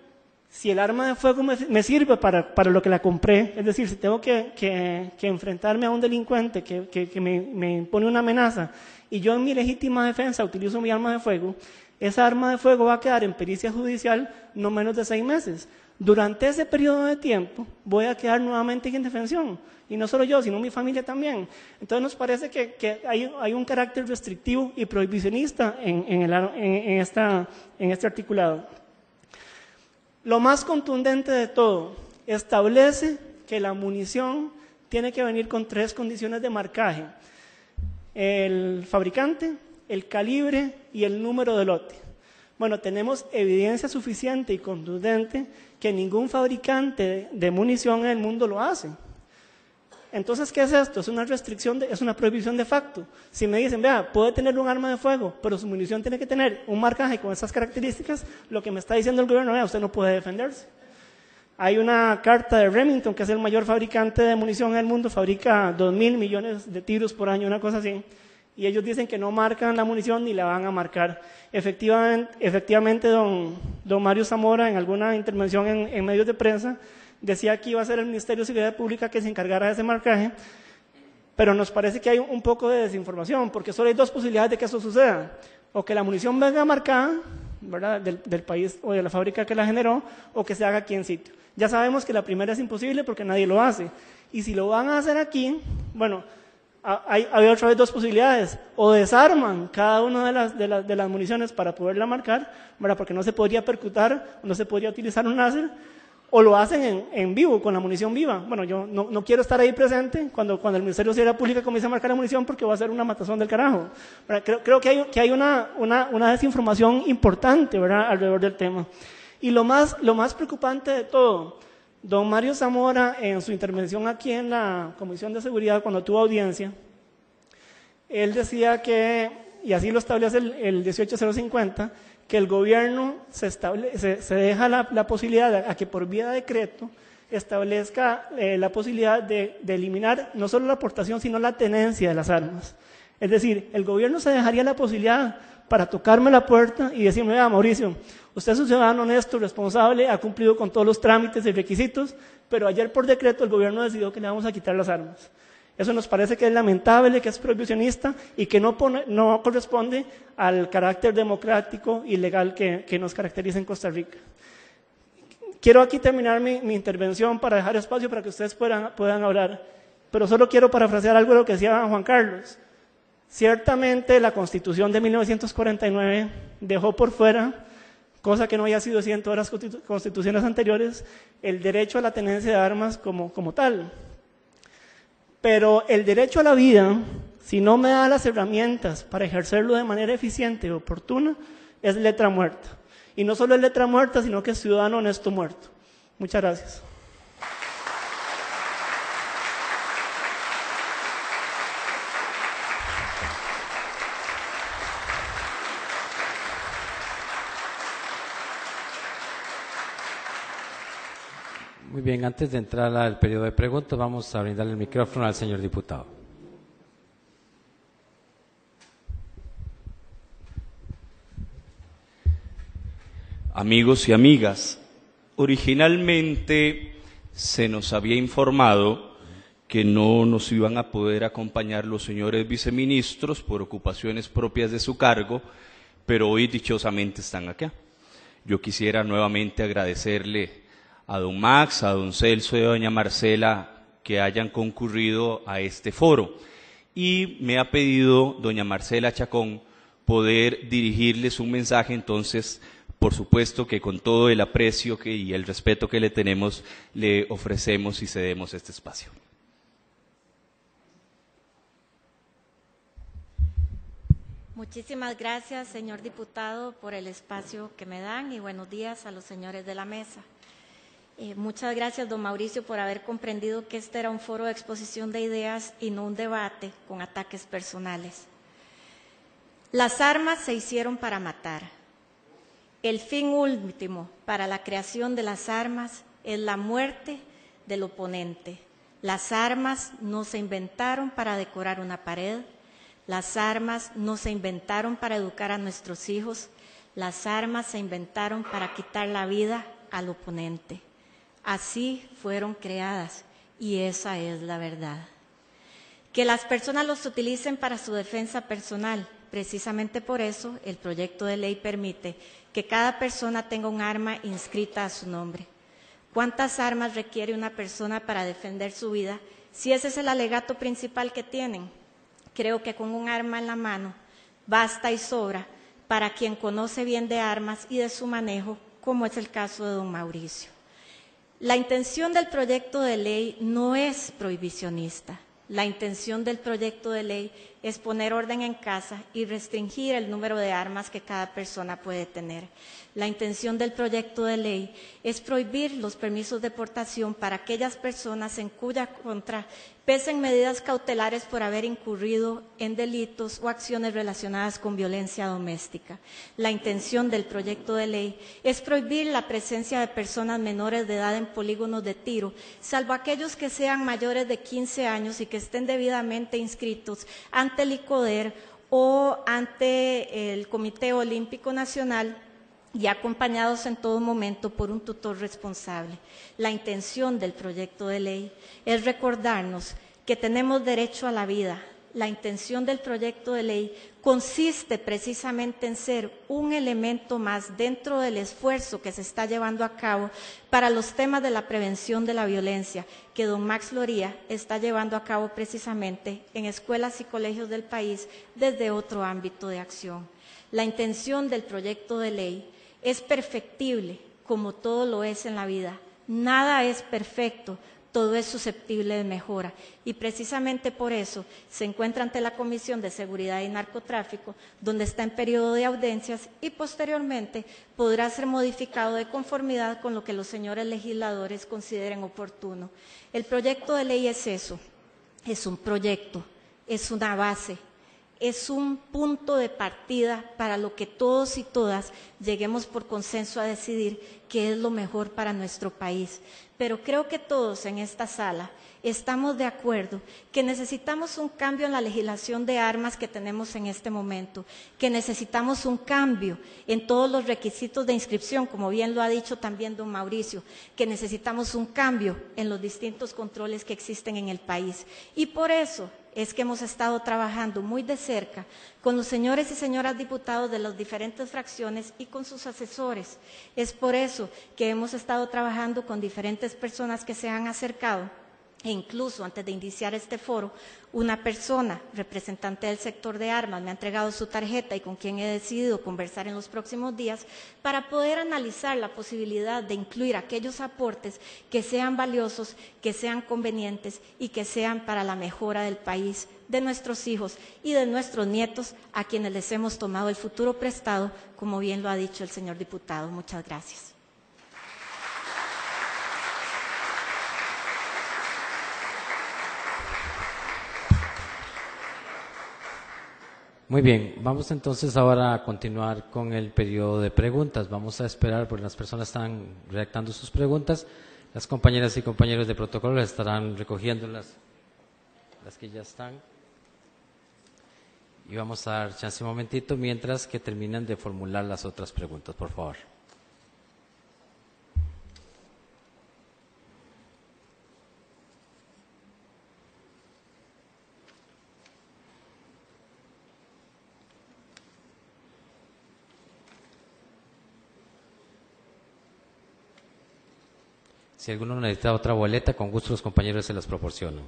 si el arma de fuego me sirve para lo que la compré, es decir, si tengo que enfrentarme a un delincuente que me impone una amenaza y yo en mi legítima defensa utilizo mi arma de fuego, esa arma de fuego va a quedar en pericia judicial no menos de 6 meses. Durante ese periodo de tiempo voy a quedar nuevamente en indefensión. Y no solo yo, sino mi familia también. Entonces nos parece que hay un carácter restrictivo y prohibicionista en este articulado. Lo más contundente de todo, establece que la munición tiene que venir con 3 condiciones de marcaje: el fabricante, el calibre y el número de lote. Bueno, tenemos evidencia suficiente y contundente que ningún fabricante de munición en el mundo lo hace. Entonces, ¿qué es esto? Es una restricción, es una prohibición de facto. Si me dicen, vea, puede tener un arma de fuego, pero su munición tiene que tener un marcaje con esas características, lo que me está diciendo el gobierno, vea, usted no puede defenderse. Hay una carta de Remington, que es el mayor fabricante de munición en el mundo, fabrica 2.000 millones de tiros por año, una cosa así. Y ellos dicen que no marcan la munición ni la van a marcar. Efectivamente don Mario Zamora, en alguna intervención en medios de prensa, decía que iba a ser el Ministerio de Seguridad Pública que se encargara de ese marcaje, pero nos parece que hay un poco de desinformación, porque solo hay 2 posibilidades de que eso suceda: o que la munición venga marcada, ¿verdad?, del país o de la fábrica que la generó, o que se haga aquí en sitio. Ya sabemos que la primera es imposible porque nadie lo hace. Y si lo van a hacer aquí, bueno, hay otra vez 2 posibilidades: o desarman cada una de las municiones para poderla marcar, ¿verdad?, porque no se podría percutar, no se podría utilizar un láser, o lo hacen en vivo, con la munición viva. Bueno, yo no quiero estar ahí presente cuando el Ministerio de Seguridad Pública comience a marcar la munición, porque va a ser una matazón del carajo. Creo que hay una desinformación importante, ¿verdad?, alrededor del tema. Y lo más preocupante de todo, don Mario Zamora, en su intervención aquí en la Comisión de Seguridad, cuando tuvo audiencia, él decía que, y así lo establece el 18050, que el gobierno se deja la posibilidad a que por vía de decreto establezca la posibilidad de eliminar no solo la aportación, sino la tenencia de las armas. Es decir, el gobierno se dejaría la posibilidad para tocarme la puerta y decirme, vea, Mauricio, usted es un ciudadano honesto, responsable, ha cumplido con todos los trámites y requisitos, pero ayer por decreto el gobierno decidió que le vamos a quitar las armas. Eso nos parece que es lamentable, que es prohibicionista y que no corresponde al carácter democrático y legal que nos caracteriza en Costa Rica. Quiero aquí terminar mi intervención para dejar espacio para que ustedes puedan hablar, pero solo quiero parafrasear algo de lo que decía Juan Carlos. Ciertamente la Constitución de 1949 dejó por fuera, cosa que no había sido así en todas las constituciones anteriores, el derecho a la tenencia de armas como tal. Pero el derecho a la vida, si no me da las herramientas para ejercerlo de manera eficiente y oportuna, es letra muerta. Y no solo es letra muerta, sino que es ciudadano honesto muerto. Muchas gracias.
Muy bien, antes de entrar al periodo de preguntas, vamos a brindarle el micrófono al señor diputado.
Amigos y amigas, originalmente se nos había informado que no nos iban a poder acompañar los señores viceministros por ocupaciones propias de su cargo, pero hoy dichosamente están acá. Yo quisiera nuevamente agradecerle a don Max, a don Celso y a doña Marcela que hayan concurrido a este foro. Y me ha pedido doña Marcela Chacón poder dirigirles un mensaje, entonces, por supuesto que con todo el aprecio y el respeto que le tenemos, le ofrecemos y cedemos este espacio.
Muchísimas gracias, señor diputado, por el espacio que me dan y buenos días a los señores de la mesa. Muchas gracias, don Mauricio, por haber comprendido que este era un foro de exposición de ideas y no un debate con ataques personales. Las armas se hicieron para matar. El fin último para la creación de las armas es la muerte del oponente. Las armas no se inventaron para decorar una pared. Las armas no se inventaron para educar a nuestros hijos. Las armas se inventaron para quitar la vida al oponente. Así fueron creadas y esa es la verdad. Que las personas los utilicen para su defensa personal. Precisamente por eso el proyecto de ley permite que cada persona tenga un arma inscrita a su nombre. ¿Cuántas armas requiere una persona para defender su vida si ese es el alegato principal que tienen? Creo que con un arma en la mano basta y sobra para quien conoce bien de armas y de su manejo, como es el caso de don Mauricio. La intención del proyecto de ley no es prohibicionista. La intención del proyecto de ley es poner orden en casa y restringir el número de armas que cada persona puede tener. La intención del proyecto de ley es prohibir los permisos de portación para aquellas personas en cuya contra pesen medidas cautelares por haber incurrido en delitos o acciones relacionadas con violencia doméstica. La intención del proyecto de ley es prohibir la presencia de personas menores de edad en polígonos de tiro, salvo aquellos que sean mayores de 15 años y que estén debidamente inscritos ante el ICODER o ante el Comité Olímpico Nacional y acompañados en todo momento por un tutor responsable. La intención del proyecto de ley es recordarnos que tenemos derecho a la vida. La intención del proyecto de ley consiste precisamente en ser un elemento más dentro del esfuerzo que se está llevando a cabo para los temas de la prevención de la violencia, que don Max Loría está llevando a cabo precisamente en escuelas y colegios del país desde otro ámbito de acción. La intención del proyecto de ley es perfectible, como todo lo es en la vida. Nada es perfecto, todo es susceptible de mejora. Y precisamente por eso se encuentra ante la Comisión de Seguridad y Narcotráfico, donde está en periodo de audiencias y posteriormente podrá ser modificado de conformidad con lo que los señores legisladores consideren oportuno. El proyecto de ley es eso, es un proyecto, es una base, es un punto de partida para lo que todos y todas lleguemos por consenso a decidir qué es lo mejor para nuestro país. Pero creo que todos en esta sala estamos de acuerdo que necesitamos un cambio en la legislación de armas que tenemos en este momento, que necesitamos un cambio en todos los requisitos de inscripción, como bien lo ha dicho también don Mauricio, que necesitamos un cambio en los distintos controles que existen en el país. Y por eso es que hemos estado trabajando muy de cerca con los señores y señoras diputados de las diferentes fracciones y con sus asesores. Es por eso que hemos estado trabajando con diferentes personas que se han acercado E incluso antes de iniciar este foro, una persona, representante del sector de armas, me ha entregado su tarjeta y con quien he decidido conversar en los próximos días para poder analizar la posibilidad de incluir aquellos aportes que sean valiosos, que sean convenientes y que sean para la mejora del país, de nuestros hijos y de nuestros nietos, a quienes les hemos tomado el futuro prestado, como bien lo ha dicho el señor diputado. Muchas gracias.
Muy bien, vamos entonces ahora a continuar con el periodo de preguntas. Vamos a esperar porque las personas están redactando sus preguntas. Las compañeras y compañeros de protocolo las estarán recogiendo las que ya están. Y vamos a dar chance un momentito mientras que terminan de formular las otras preguntas, por favor. Si alguno necesita otra boleta, con gusto los compañeros se las proporcionan.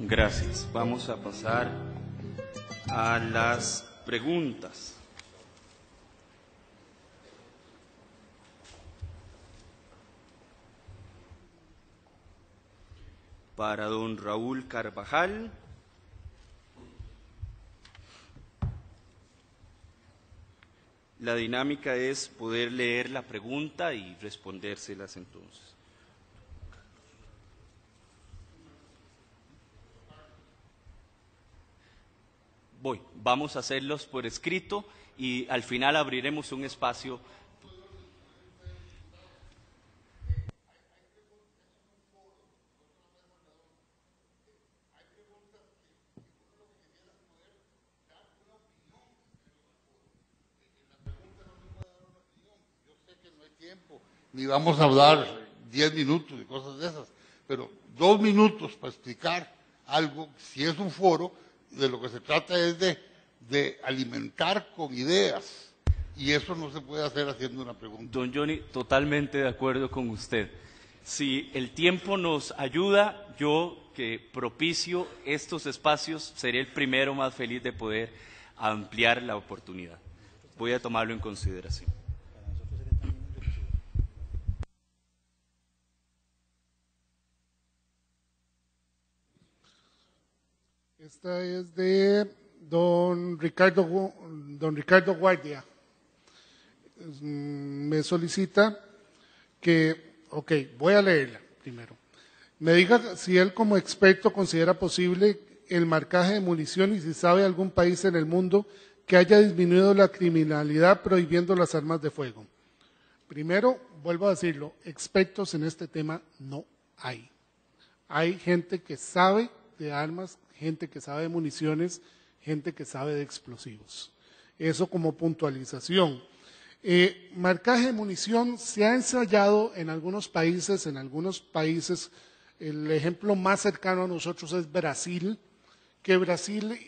Gracias. Vamos a pasar a las preguntas. Para don Raúl Carvajal. La dinámica es poder leer la pregunta y respondérselas entonces. Vamos a hacerlos por escrito y al final abriremos un espacio.
Ni vamos a hablar 10 minutos y cosas de esas, pero 2 minutos para explicar algo, si es un foro, de lo que se trata es de alimentar con ideas, y eso no se puede hacer haciendo una pregunta.
Don Johnny, totalmente de acuerdo con usted. Si el tiempo nos ayuda, yo que propicio estos espacios, seré el primero más feliz de poder ampliar la oportunidad. Voy a tomarlo en consideración.
Esta es de don Ricardo Guardia. Me solicita que, voy a leerla primero. Me diga si él como experto considera posible el marcaje de municiones y si sabe algún país en el mundo que haya disminuido la criminalidad prohibiendo las armas de fuego. Primero, vuelvo a decirlo, expertos en este tema no hay. Hay gente que sabe de armas, gente que sabe de municiones, gente que sabe de explosivos. Eso como puntualización. Marcaje de munición se ha ensayado en algunos países. El ejemplo más cercano a nosotros es Brasil, que Brasil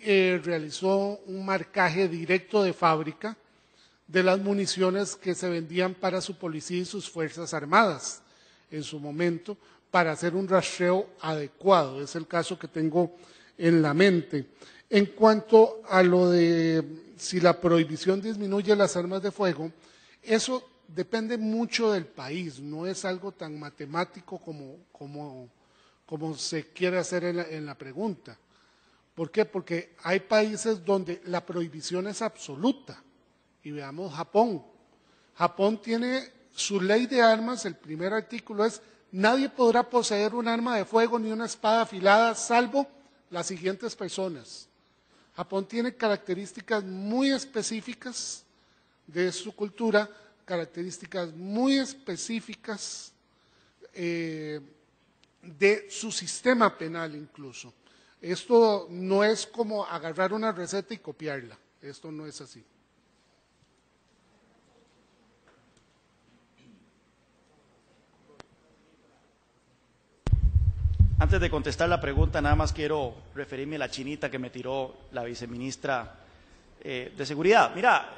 realizó un marcaje directo de fábrica de las municiones que se vendían para su policía y sus fuerzas armadas en su momento, para hacer un rastreo adecuado. Es el caso que tengo en la mente. En cuanto a lo de si la prohibición disminuye las armas de fuego, eso depende mucho del país, no es algo tan matemático como se quiere hacer en la pregunta. ¿Por qué? Porque hay países donde la prohibición es absoluta. Y veamos Japón. Japón tiene su ley de armas, el primer artículo es nadie podrá poseer un arma de fuego ni una espada afilada, salvo las siguientes personas. Japón tiene características muy específicas de su cultura, características muy específicas de su sistema penal incluso. Esto no es como agarrar una receta y copiarla, esto no es así.
Antes de contestar la pregunta, nada más quiero referirme a la chinita que me tiró la viceministra de Seguridad. Mira,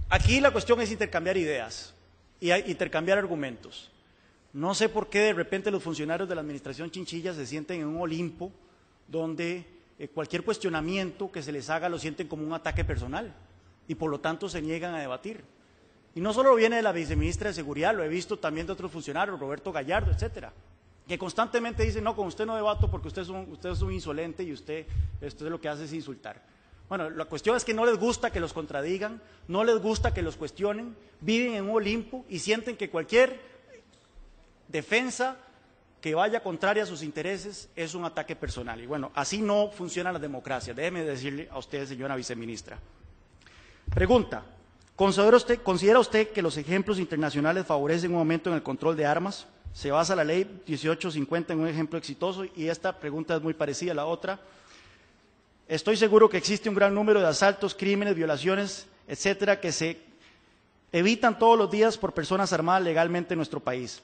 aquí la cuestión es intercambiar ideas y intercambiar argumentos. No sé por qué de repente los funcionarios de la administración Chinchilla se sienten en un Olimpo donde cualquier cuestionamiento que se les haga lo sienten como un ataque personal y por lo tanto se niegan a debatir. Y no solo viene de la viceministra de Seguridad, lo he visto también de otros funcionarios, Roberto Gallardo, etcétera, que constantemente dicen, no, con usted no debato porque usted es un insolente y usted lo que hace es insultar. Bueno, la cuestión es que no les gusta que los contradigan, no les gusta que los cuestionen, viven en un Olimpo y sienten que cualquier defensa que vaya contraria a sus intereses es un ataque personal. Y bueno, así no funciona la democracia. Déjeme decirle a usted, señora viceministra. Pregunta, ¿considera usted que los ejemplos internacionales favorecen un aumento en el control de armas? Se basa la ley 1850 en un ejemplo exitoso y esta pregunta es muy parecida a la otra. Estoy seguro que existe un gran número de asaltos, crímenes, violaciones, etcétera, que se evitan todos los días por personas armadas legalmente en nuestro país.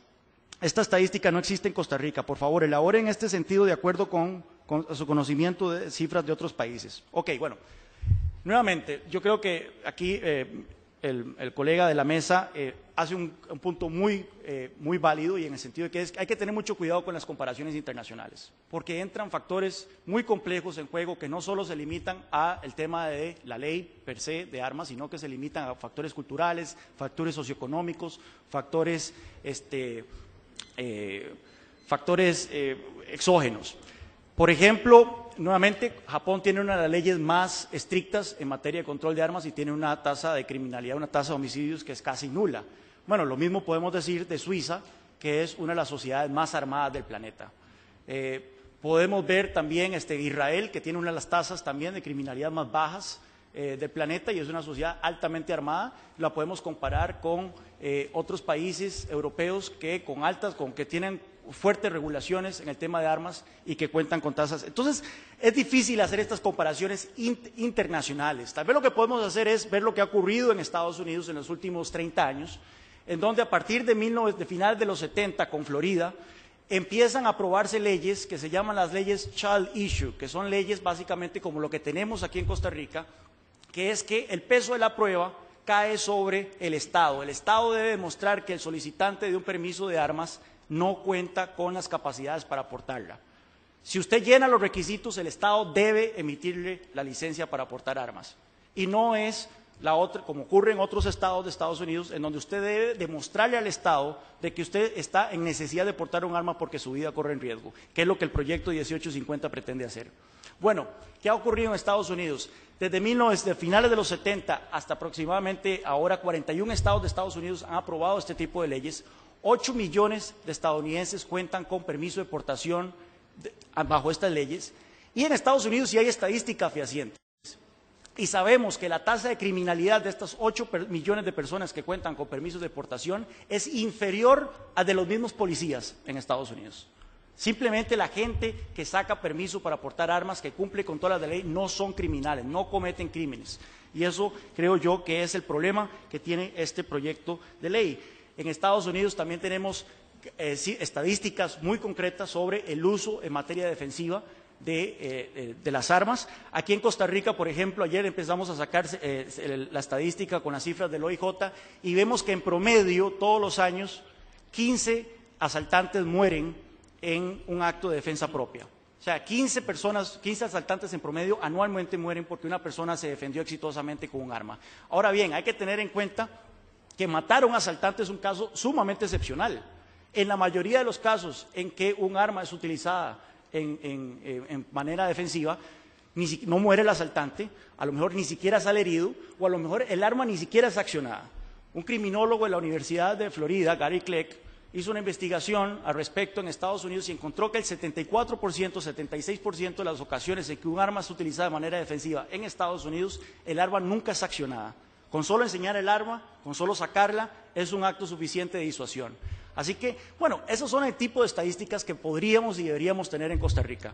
Esta estadística no existe en Costa Rica. Por favor, elabore en este sentido de acuerdo con su conocimiento de cifras de otros países. Ok, bueno, nuevamente, yo creo que aquí el colega de la mesa hace un punto muy válido y en el sentido de que hay que tener mucho cuidado con las comparaciones internacionales, porque entran factores muy complejos en juego que no solo se limitan al tema de la ley per se de armas, sino que se limitan a factores culturales, factores socioeconómicos, factores exógenos. Por ejemplo, nuevamente, Japón tiene una de las leyes más estrictas en materia de control de armas y tiene una tasa de criminalidad, una tasa de homicidios que es casi nula. Bueno, lo mismo podemos decir de Suiza, que es una de las sociedades más armadas del planeta. Podemos ver también Israel, que tiene una de las tasas también de criminalidad más bajas del planeta y es una sociedad altamente armada. La podemos comparar con otros países europeos que tienen fuertes regulaciones en el tema de armas y que cuentan con tasas. Entonces, es difícil hacer estas comparaciones internacionales. Tal vez lo que podemos hacer es ver lo que ha ocurrido en Estados Unidos en los últimos 30 años, en donde a partir de finales de los 70 con Florida, empiezan a aprobarse leyes que se llaman las leyes Child Issue, que son leyes básicamente como lo que tenemos aquí en Costa Rica, que es que el peso de la prueba cae sobre el Estado. El Estado debe demostrar que el solicitante de un permiso de armas no cuenta con las capacidades para aportarla. Si usted llena los requisitos, el Estado debe emitirle la licencia para aportar armas. Y no es la otra, como ocurre en otros estados de Estados Unidos, en donde usted debe demostrarle al Estado de que usted está en necesidad de portar un arma porque su vida corre en riesgo, que es lo que el proyecto 1850 pretende hacer. Bueno, ¿qué ha ocurrido en Estados Unidos? Desde finales de los 70 hasta aproximadamente ahora 41 estados de Estados Unidos han aprobado este tipo de leyes. 8 millones de estadounidenses cuentan con permiso de portación bajo estas leyes. Y en Estados Unidos sí hay estadísticas fehacientes. Y sabemos que la tasa de criminalidad de estas 8 millones de personas que cuentan con permisos de portación es inferior a de los mismos policías en Estados Unidos. Simplemente la gente que saca permiso para portar armas, que cumple con todas las de ley, no son criminales, no cometen crímenes. Y eso creo yo que es el problema que tiene este proyecto de ley. En Estados Unidos también tenemos estadísticas muy concretas sobre el uso en materia defensiva de las armas. Aquí en Costa Rica, por ejemplo, ayer empezamos a sacar la estadística con las cifras del OIJ y vemos que en promedio, todos los años, 15 asaltantes mueren en un acto de defensa propia. O sea, 15 asaltantes en promedio anualmente mueren porque una persona se defendió exitosamente con un arma. Ahora bien, hay que tener en cuenta que matar a un asaltante es un caso sumamente excepcional. En la mayoría de los casos en que un arma es utilizada en manera defensiva, no muere el asaltante, a lo mejor ni siquiera sale herido, o a lo mejor el arma ni siquiera es accionada. Un criminólogo de la Universidad de Florida, Gary Clegg, hizo una investigación al respecto en Estados Unidos y encontró que el 74%, 76% de las ocasiones en que un arma es utilizada de manera defensiva en Estados Unidos, el arma nunca es accionada. Con solo enseñar el arma, con solo sacarla, es un acto suficiente de disuasión. Así que, bueno, esos son el tipo de estadísticas que podríamos y deberíamos tener en Costa Rica.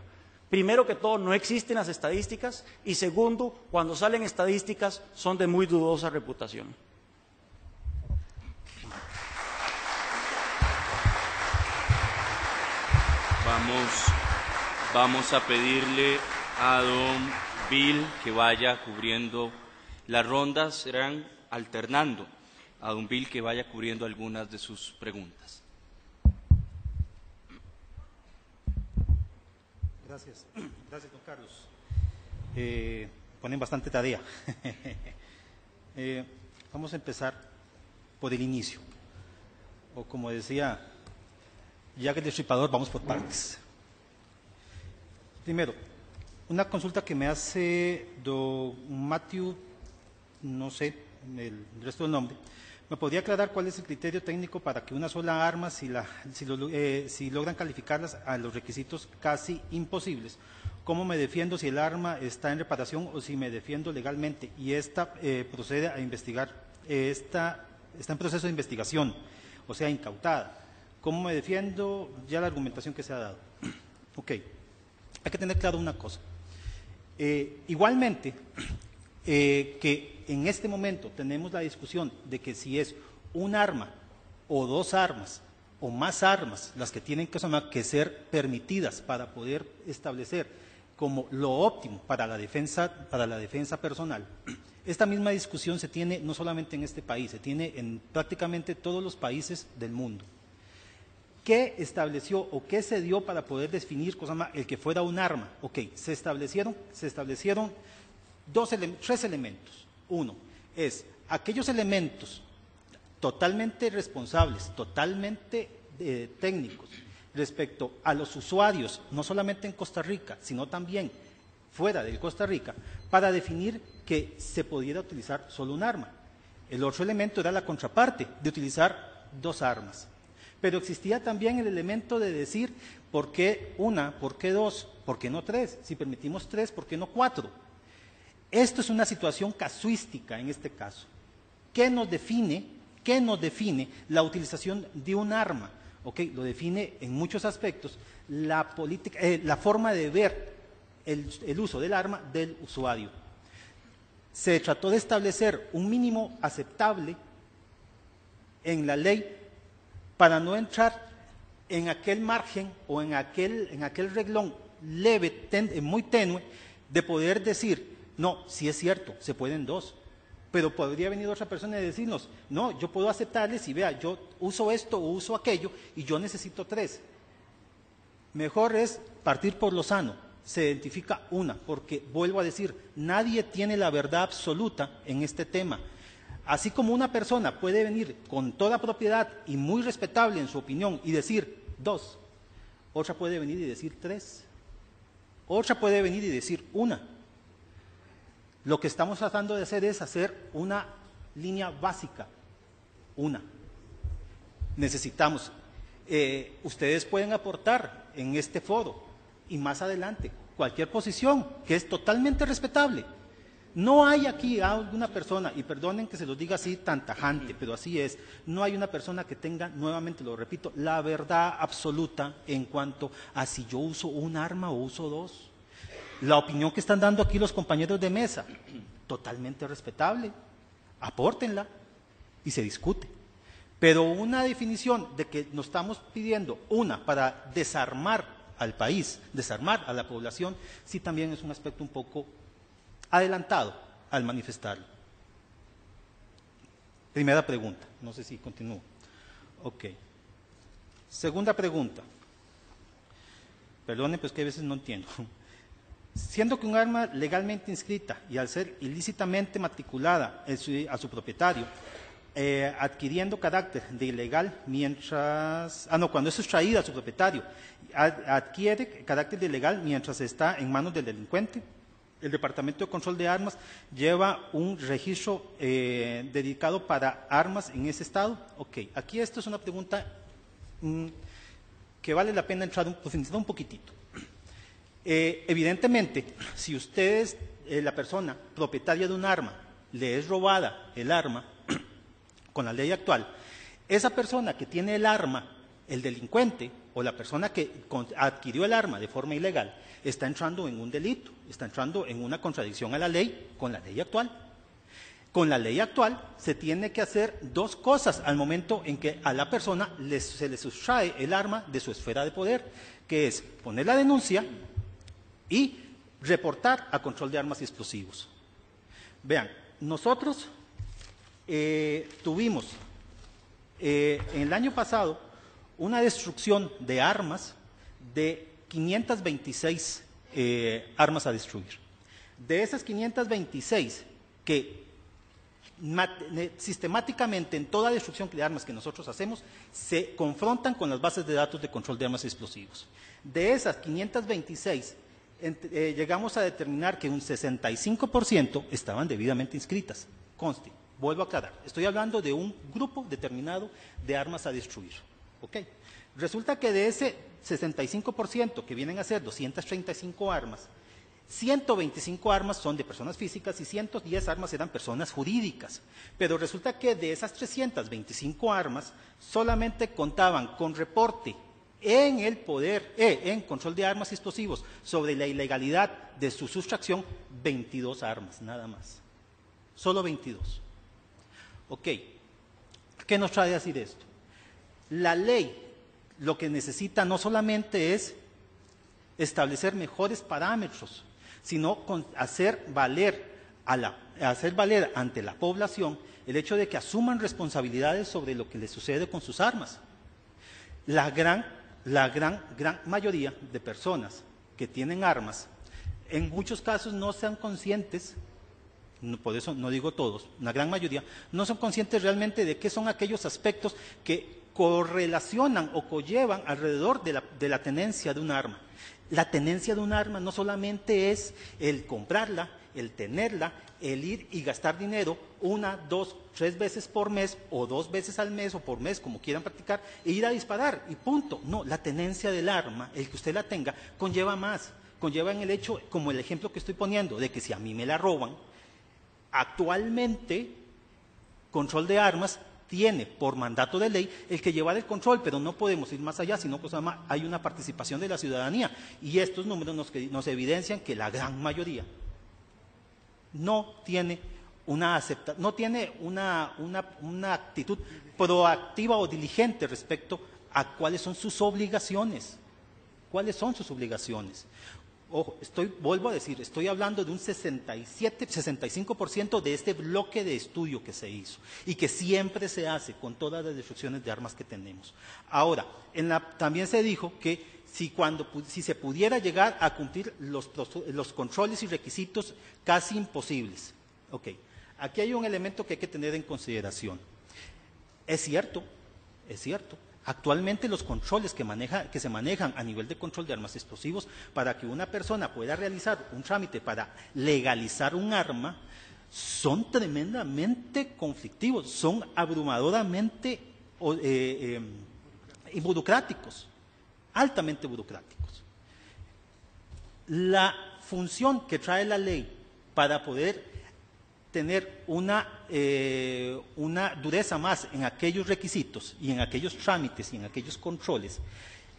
Primero que todo, no existen las estadísticas, y segundo, cuando salen estadísticas son de muy dudosa reputación.
Vamos a pedirle a don Bill que vaya cubriendo las rondas, serán alternando a don Bill que vaya cubriendo algunas de sus preguntas.
Gracias, don Carlos. Ponen bastante tarea. Vamos a empezar por el inicio. O como decía Jack el Destripador, vamos por partes. Primero, una consulta que me hace don Matthew, no sé el resto del nombre. ¿Me podría aclarar cuál es el criterio técnico para que una sola arma, si logran calificarlas a los requisitos casi imposibles? ¿Cómo me defiendo si el arma está en reparación o si me defiendo legalmente y esta procede a investigar, está en proceso de investigación, o sea, incautada? ¿Cómo me defiendo? Ya la argumentación que se ha dado. Ok, hay que tener claro una cosa. Igualmente, que en este momento tenemos la discusión de que si es un arma o dos armas o más armas las que tienen que ser permitidas para poder establecer como lo óptimo para la defensa personal. Esta misma discusión se tiene no solamente en este país, se tiene en prácticamente todos los países del mundo. ¿Qué estableció o qué se dio para poder definir el que fuera un arma? Ok, se establecieron tres elementos. Uno es aquellos elementos totalmente responsables, totalmente técnicos, respecto a los usuarios, no solamente en Costa Rica, sino también fuera de Costa Rica, para definir que se pudiera utilizar solo un arma. El otro elemento era la contraparte, de utilizar dos armas. Pero existía también el elemento de decir, ¿por qué una? ¿Por qué dos? ¿Por qué no tres? Si permitimos tres, ¿por qué no cuatro? Esto es una situación casuística en este caso. ¿Qué nos define la utilización de un arma? Okay, lo define en muchos aspectos la forma de ver el uso del arma del usuario. Se trató de establecer un mínimo aceptable en la ley para no entrar en aquel margen o en aquel reglón leve, muy tenue, de poder decir, no, sí es cierto, se pueden dos, pero podría venir otra persona y decirnos, no, yo puedo aceptarles y vea, yo uso esto o uso aquello y yo necesito tres. Mejor es partir por lo sano, se identifica una, porque vuelvo a decir, nadie tiene la verdad absoluta en este tema. Así como una persona puede venir con toda propiedad y muy respetable en su opinión y decir dos, otra puede venir y decir tres, otra puede venir y decir una. Lo que estamos tratando de hacer es hacer una línea básica, una. Necesitamos, ustedes pueden aportar en este foro y más adelante cualquier posición que es totalmente respetable. No hay aquí alguna persona, y perdonen que se los diga así tan tajante, pero así es, no hay una persona que tenga, nuevamente lo repito, la verdad absoluta en cuanto a si yo uso un arma o uso dos. La opinión que están dando aquí los compañeros de mesa, totalmente respetable, apórtenla y se discute. Pero una definición de que nos estamos pidiendo una para desarmar al país, desarmar a la población, sí también es un aspecto un poco adelantado al manifestarlo. Primera pregunta, no sé si continúo. Ok. Segunda pregunta. Perdonen, pues que a veces no entiendo. Siendo que un arma legalmente inscrita y al ser ilícitamente matriculada a su propietario, adquiriendo carácter de ilegal cuando es sustraída a su propietario, adquiere carácter de ilegal mientras está en manos del delincuente. El Departamento de Control de Armas lleva un registro dedicado para armas en ese estado. Ok, aquí esto es una pregunta que vale la pena profundizar un poquitito. Evidentemente, si ustedes, la persona propietaria de un arma, le es robada el arma con la ley actual, esa persona que tiene el arma, el delincuente o la persona que adquirió el arma de forma ilegal, está entrando en un delito, está entrando en una contradicción a la ley con la ley actual. Con la ley actual se tiene que hacer dos cosas al momento en que a la persona se le sustrae el arma de su esfera de poder, que es poner la denuncia y reportar a control de armas y explosivos. Vean, nosotros tuvimos en el año pasado una destrucción de armas de 526 armas a destruir. De esas 526 que sistemáticamente en toda destrucción de armas que nosotros hacemos se confrontan con las bases de datos de control de armas y explosivos. De esas 526 llegamos a determinar que un 65% estaban debidamente inscritas. Conste, vuelvo a aclarar, estoy hablando de un grupo determinado de armas a destruir. ¿Okay? Resulta que de ese 65%, que vienen a ser 235 armas, 125 armas son de personas físicas y 110 armas eran personas jurídicas. Pero resulta que de esas 325 armas solamente contaban con reporte en el poder, en control de armas y explosivos sobre la ilegalidad de su sustracción, 22 armas, nada más. Solo 22. Ok, ¿qué nos trae a decir esto? La ley lo que necesita no solamente es establecer mejores parámetros, sino hacer valer ante la población el hecho de que asuman responsabilidades sobre lo que les sucede con sus armas. La gran mayoría de personas que tienen armas, en muchos casos no sean conscientes, por eso no digo todos, una gran mayoría, no son conscientes realmente de qué son aquellos aspectos que correlacionan o conllevan alrededor de la tenencia de un arma. La tenencia de un arma no solamente es el comprarla, el tenerla, el ir y gastar dinero 1, 2, 3 veces por mes o 2 veces al mes o por mes, como quieran practicar, e ir a disparar y punto. No, la tenencia del arma, el que usted la tenga, conlleva más. Conlleva en el hecho, como el ejemplo que estoy poniendo, de que si a mí me la roban, actualmente control de armas tiene por mandato de ley el que llevar el control, pero no podemos ir más allá, sino que hay una participación de la ciudadanía. Y estos números nos evidencian que la gran mayoría no tiene una actitud proactiva o diligente respecto a cuáles son sus obligaciones. ¿Cuáles son sus obligaciones? Ojo, vuelvo a decir, estoy hablando de un 65% de este bloque de estudio que se hizo y que siempre se hace con todas las destrucciones de armas que tenemos. Ahora, también se dijo que si se pudiera llegar a cumplir los controles y requisitos casi imposibles. Ok, aquí hay un elemento que hay que tener en consideración. Es cierto. Actualmente los controles que se manejan a nivel de control de armas y explosivos para que una persona pueda realizar un trámite para legalizar un arma son tremendamente conflictivos, son abrumadoramente burocráticos, altamente burocráticos. La función que trae la ley para poder tener una dureza más en aquellos requisitos y en aquellos trámites y en aquellos controles,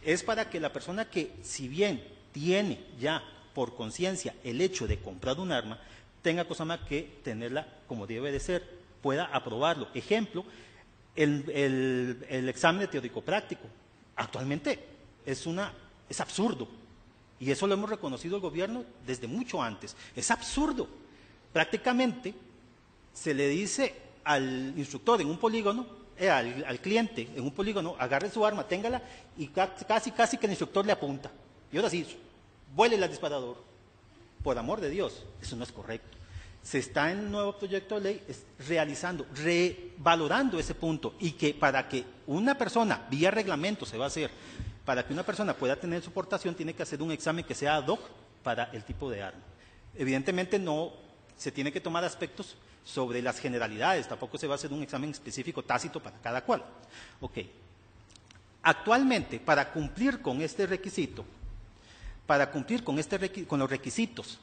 es para que la persona que, si bien tiene ya por conciencia el hecho de comprar un arma, tenga cosa más que tenerla como debe de ser, pueda aprobarlo. Ejemplo, el examen de teórico práctico. Actualmente es absurdo, y eso lo hemos reconocido el gobierno desde mucho antes. Es absurdo. Prácticamente se le dice al instructor en un polígono, al cliente en un polígono, agarre su arma, téngala, y casi que el instructor le apunta. Y ahora sí, vuélele al disparador. Por amor de Dios, eso no es correcto. Se está en el nuevo proyecto de ley revalorando ese punto, y que para que una persona, vía reglamento se va a hacer, para que una persona pueda tener su portación, tiene que hacer un examen que sea ad hoc para el tipo de arma. Evidentemente no se tiene que tomar aspectos sobre las generalidades, tampoco se va a hacer un examen específico tácito para cada cual. Ok. Actualmente, para cumplir con este requisito, con los requisitos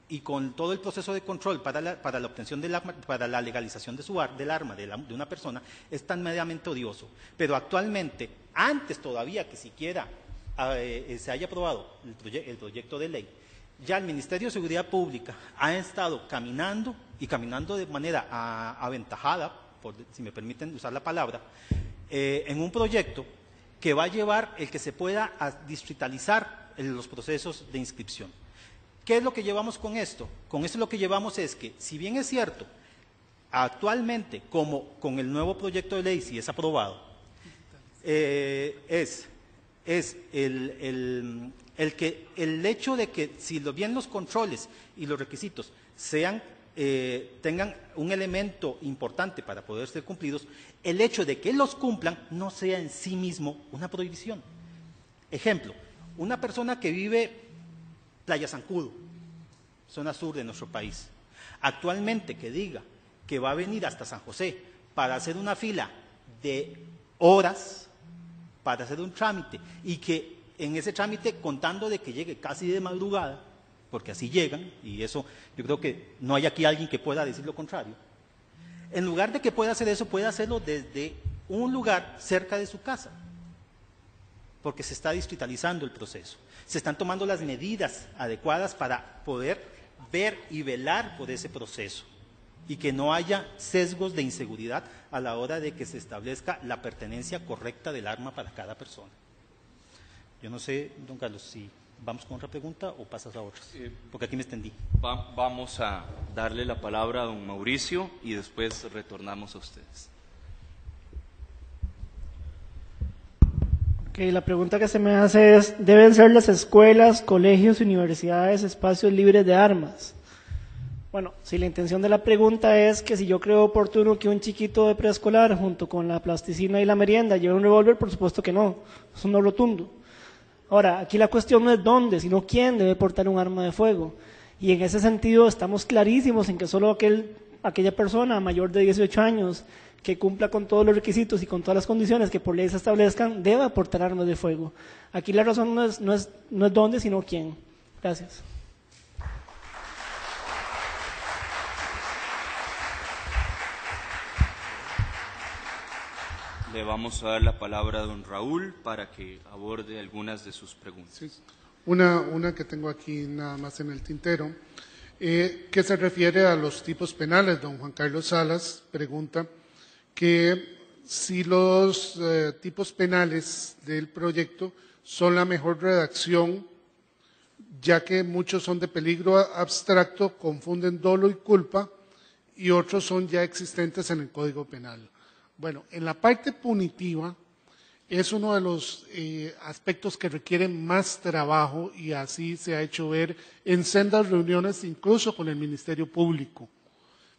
y con todo el proceso de control para la obtención del arma, para la legalización del arma de una persona, es tan mediamente odioso. Pero actualmente, antes todavía que siquiera se haya aprobado el proyecto de ley, ya el Ministerio de Seguridad Pública ha estado caminando de manera aventajada, si me permiten usar la palabra, en un proyecto que va a llevar el que se pueda distritalizar los procesos de inscripción. ¿Qué es lo que llevamos con esto? Con esto lo que llevamos es que, si bien es cierto, actualmente, como con el nuevo proyecto de ley, si es aprobado, es el hecho de que, si bien los controles y los requisitos tengan un elemento importante para poder ser cumplidos, el hecho de que los cumplan no sea en sí mismo una prohibición. Ejemplo, una persona que vive Playa Zancudo, zona sur de nuestro país, actualmente que diga que va a venir hasta San José para hacer una fila de horas, para hacer un trámite, y que en ese trámite, contando de que llegue casi de madrugada, porque así llegan, y eso yo creo que no hay aquí alguien que pueda decir lo contrario, en lugar de que pueda hacer eso, puede hacerlo desde un lugar cerca de su casa, porque se está distritalizando el proceso. Se están tomando las medidas adecuadas para poder ver y velar por ese proceso y que no haya sesgos de inseguridad a la hora de que se establezca la pertenencia correcta del arma para cada persona. Yo no sé, don Carlos, si vamos con otra pregunta o pasas a otras, porque aquí me extendí.
Vamos a darle la palabra a don Mauricio y después retornamos a ustedes.
La pregunta que se me hace es, ¿deben ser las escuelas, colegios, universidades, espacios libres de armas? Bueno, si la intención de la pregunta es que si yo creo oportuno que un chiquito de preescolar, junto con la plasticina y la merienda, lleve un revólver, por supuesto que no, es un no rotundo. Ahora, aquí la cuestión no es dónde, sino quién debe portar un arma de fuego. Y en ese sentido estamos clarísimos en que solo aquella persona mayor de 18 años que cumpla con todos los requisitos y con todas las condiciones que por ley se establezcan, deba portar armas de fuego. Aquí la razón no es dónde, sino quién. Gracias.
Le vamos a dar la palabra a don Raúl para que aborde algunas de sus preguntas.
Sí. Una que tengo aquí nada más en el tintero, que se refiere a los tipos penales. Don Juan Carlos Salas pregunta que si los tipos penales del proyecto son la mejor redacción, ya que muchos son de peligro abstracto, confunden dolo y culpa, y otros son ya existentes en el Código Penal. Bueno, en la parte punitiva es uno de los aspectos que requieren más trabajo, y así se ha hecho ver en sendas reuniones, incluso con el Ministerio Público,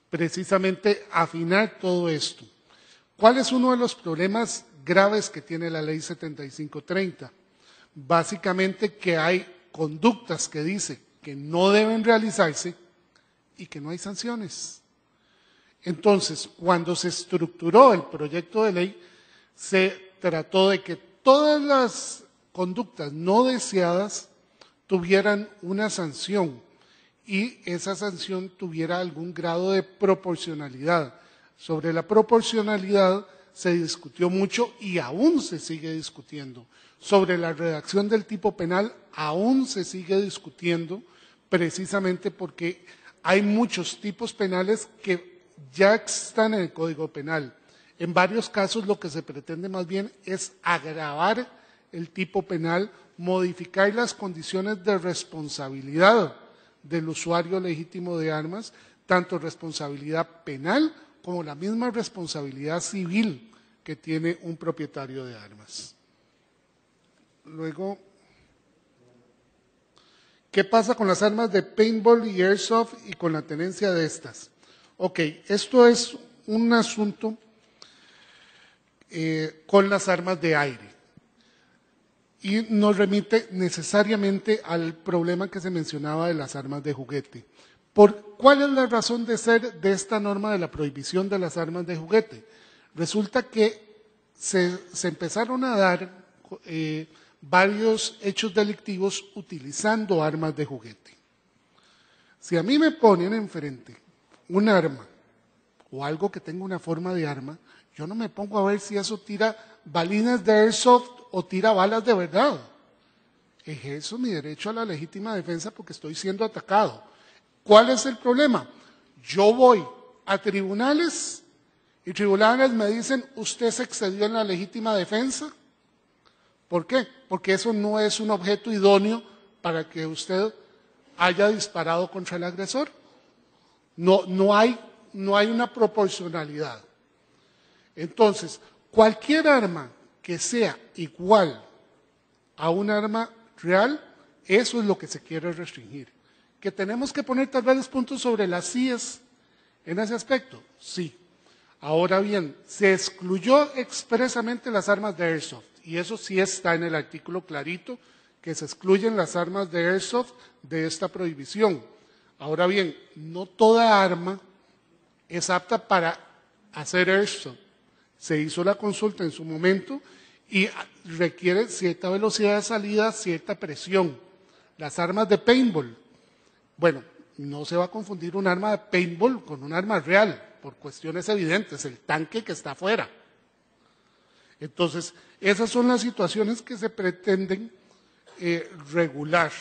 precisamente afinar todo esto. ¿Cuál es uno de los problemas graves que tiene la Ley 7530? Básicamente que hay conductas que dice que no deben realizarse y que no hay sanciones. Entonces, cuando se estructuró el proyecto de ley, se trató de que todas las conductas no deseadas tuvieran una sanción y esa sanción tuviera algún grado de proporcionalidad. Sobre la proporcionalidad se discutió mucho y aún se sigue discutiendo. Sobre la redacción del tipo penal aún se sigue discutiendo, precisamente porque hay muchos tipos penales que ya están en el Código Penal. En varios casos lo que se pretende más bien es agravar el tipo penal, modificar las condiciones de responsabilidad del usuario legítimo de armas, tanto responsabilidad penal como la misma responsabilidad civil que tiene un propietario de armas. Luego, ¿qué pasa con las armas de paintball y airsoft y con la tenencia de estas? Ok, esto es un asunto con las armas de aire y nos remite necesariamente al problema que se mencionaba de las armas de juguete. ¿Cuál es la razón de ser de esta norma de la prohibición de las armas de juguete? Resulta que se empezaron a dar varios hechos delictivos utilizando armas de juguete. Si a mí me ponen enfrente un arma o algo que tenga una forma de arma, yo no me pongo a ver si eso tira balines de airsoft o tira balas de verdad. Ejerzo mi derecho a la legítima defensa porque estoy siendo atacado. ¿Cuál es el problema? Yo voy a tribunales y tribunales me dicen, usted se excedió en la legítima defensa. ¿Por qué? Porque eso no es un objeto idóneo para que usted haya disparado contra el agresor. No hay una proporcionalidad. Entonces, cualquier arma que sea igual a un arma real, eso es lo que se quiere restringir. ¿Que tenemos que poner tal vez los puntos sobre las sillas en ese aspecto? Sí. Ahora bien, se excluyó expresamente las armas de airsoft, y eso sí está en el artículo clarito, que se excluyen las armas de airsoft de esta prohibición. Ahora bien, no toda arma es apta para hacer airsoft. Se hizo la consulta en su momento y requiere cierta velocidad de salida, cierta presión. Las armas de paintball, bueno, no se va a confundir un arma de paintball con un arma real, por cuestiones evidentes, el tanque que está afuera. Entonces, esas son las situaciones que se pretenden regular.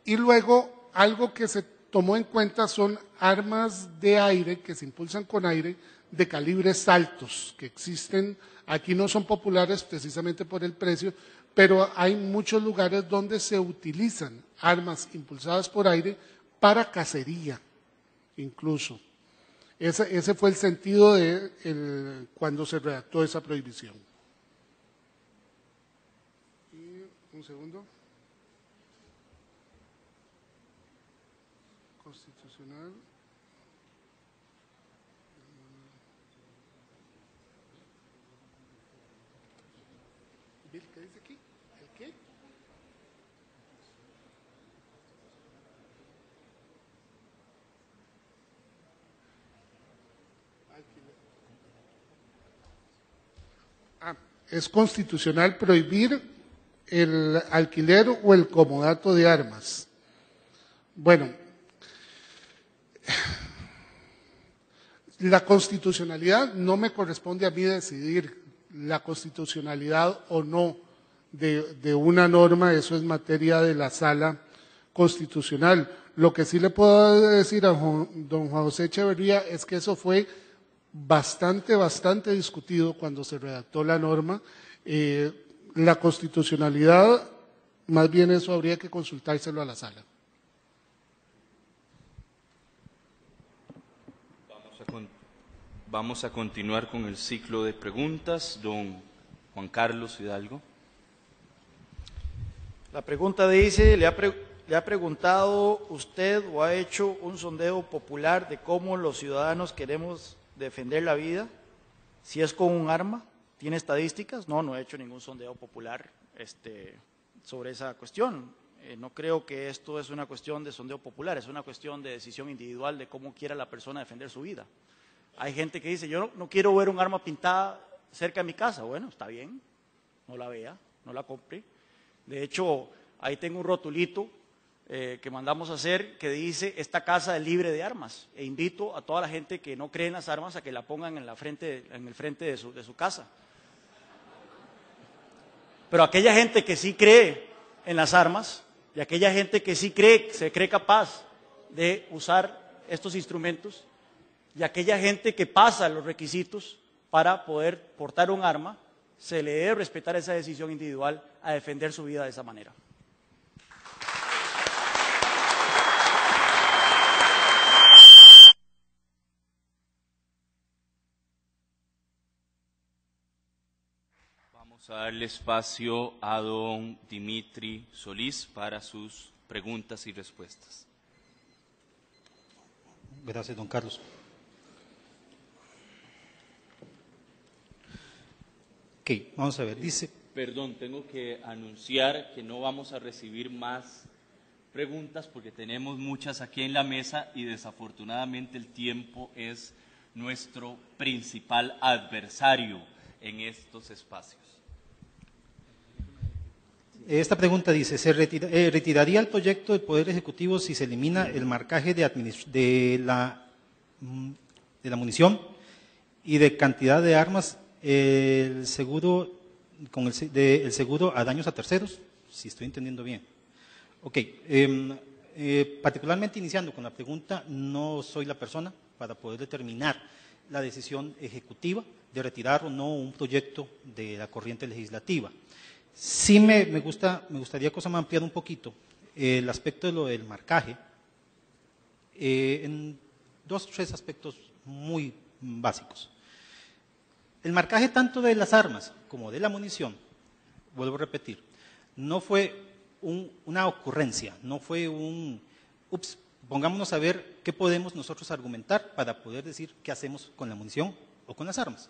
Y luego, algo que se tomó en cuenta son armas de aire, que se impulsan con aire, de calibres altos, que existen, aquí no son populares precisamente por el precio, pero hay muchos lugares donde se utilizan armas impulsadas por aire para cacería, incluso. Ese fue el sentido de cuando se redactó esa prohibición. Y un segundo. Constitucional. Bill, ¿qué dice aquí? ¿El qué? Es constitucional prohibir el alquiler o el comodato de armas. Bueno, la constitucionalidad no me corresponde a mí decidir la constitucionalidad o no de una norma, eso es materia de la Sala Constitucional. Lo que sí le puedo decir a don Juan José Echeverría es que eso fue bastante discutido cuando se redactó la norma. La constitucionalidad, más bien eso habría que consultárselo a la Sala.
Vamos a continuar con el ciclo de preguntas. Don Juan Carlos Hidalgo.
La pregunta dice, ¿le ha preguntado usted o ha hecho un sondeo popular de cómo los ciudadanos queremos defender la vida? Si es con un arma, ¿tiene estadísticas? No he hecho ningún sondeo popular sobre esa cuestión. No creo que esto es una cuestión de sondeo popular, es una cuestión de decisión individual de cómo quiera la persona defender su vida. Hay gente que dice, yo no quiero ver un arma pintada cerca de mi casa. Bueno, está bien, no la vea, no la compre. De hecho, ahí tengo un rotulito que mandamos a hacer que dice, esta casa es libre de armas. E invito a toda la gente que no cree en las armas a que la pongan en el frente de su casa. Pero aquella gente que sí cree en las armas y aquella gente que sí se cree capaz de usar estos instrumentos y aquella gente que pasa los requisitos para poder portar un arma, se le debe respetar esa decisión individual a defender su vida de esa manera.
Vamos a darle espacio a don Dimitri Solís para sus preguntas y respuestas.
Gracias, don Carlos. Ok, vamos a ver, dice...
Perdón, tengo que anunciar que no vamos a recibir más preguntas porque tenemos muchas aquí en la mesa y desafortunadamente el tiempo es nuestro principal adversario en estos espacios.
esta pregunta dice, ¿se retiraría el proyecto del Poder Ejecutivo si se elimina el marcaje de la munición y de cantidad de armas, el seguro a daños a terceros? Si estoy entendiendo bien. Ok, particularmente iniciando con la pregunta, no soy la persona para poder determinar la decisión ejecutiva de retirar o no un proyecto de la corriente legislativa. Sí me gustaría ampliar un poquito el aspecto de lo del marcaje en 2 o 3 aspectos muy básicos. El marcaje tanto de las armas como de la munición, vuelvo a repetir, no fue una ocurrencia, no fue pongámonos a ver qué podemos nosotros argumentar para poder decir qué hacemos con la munición o con las armas.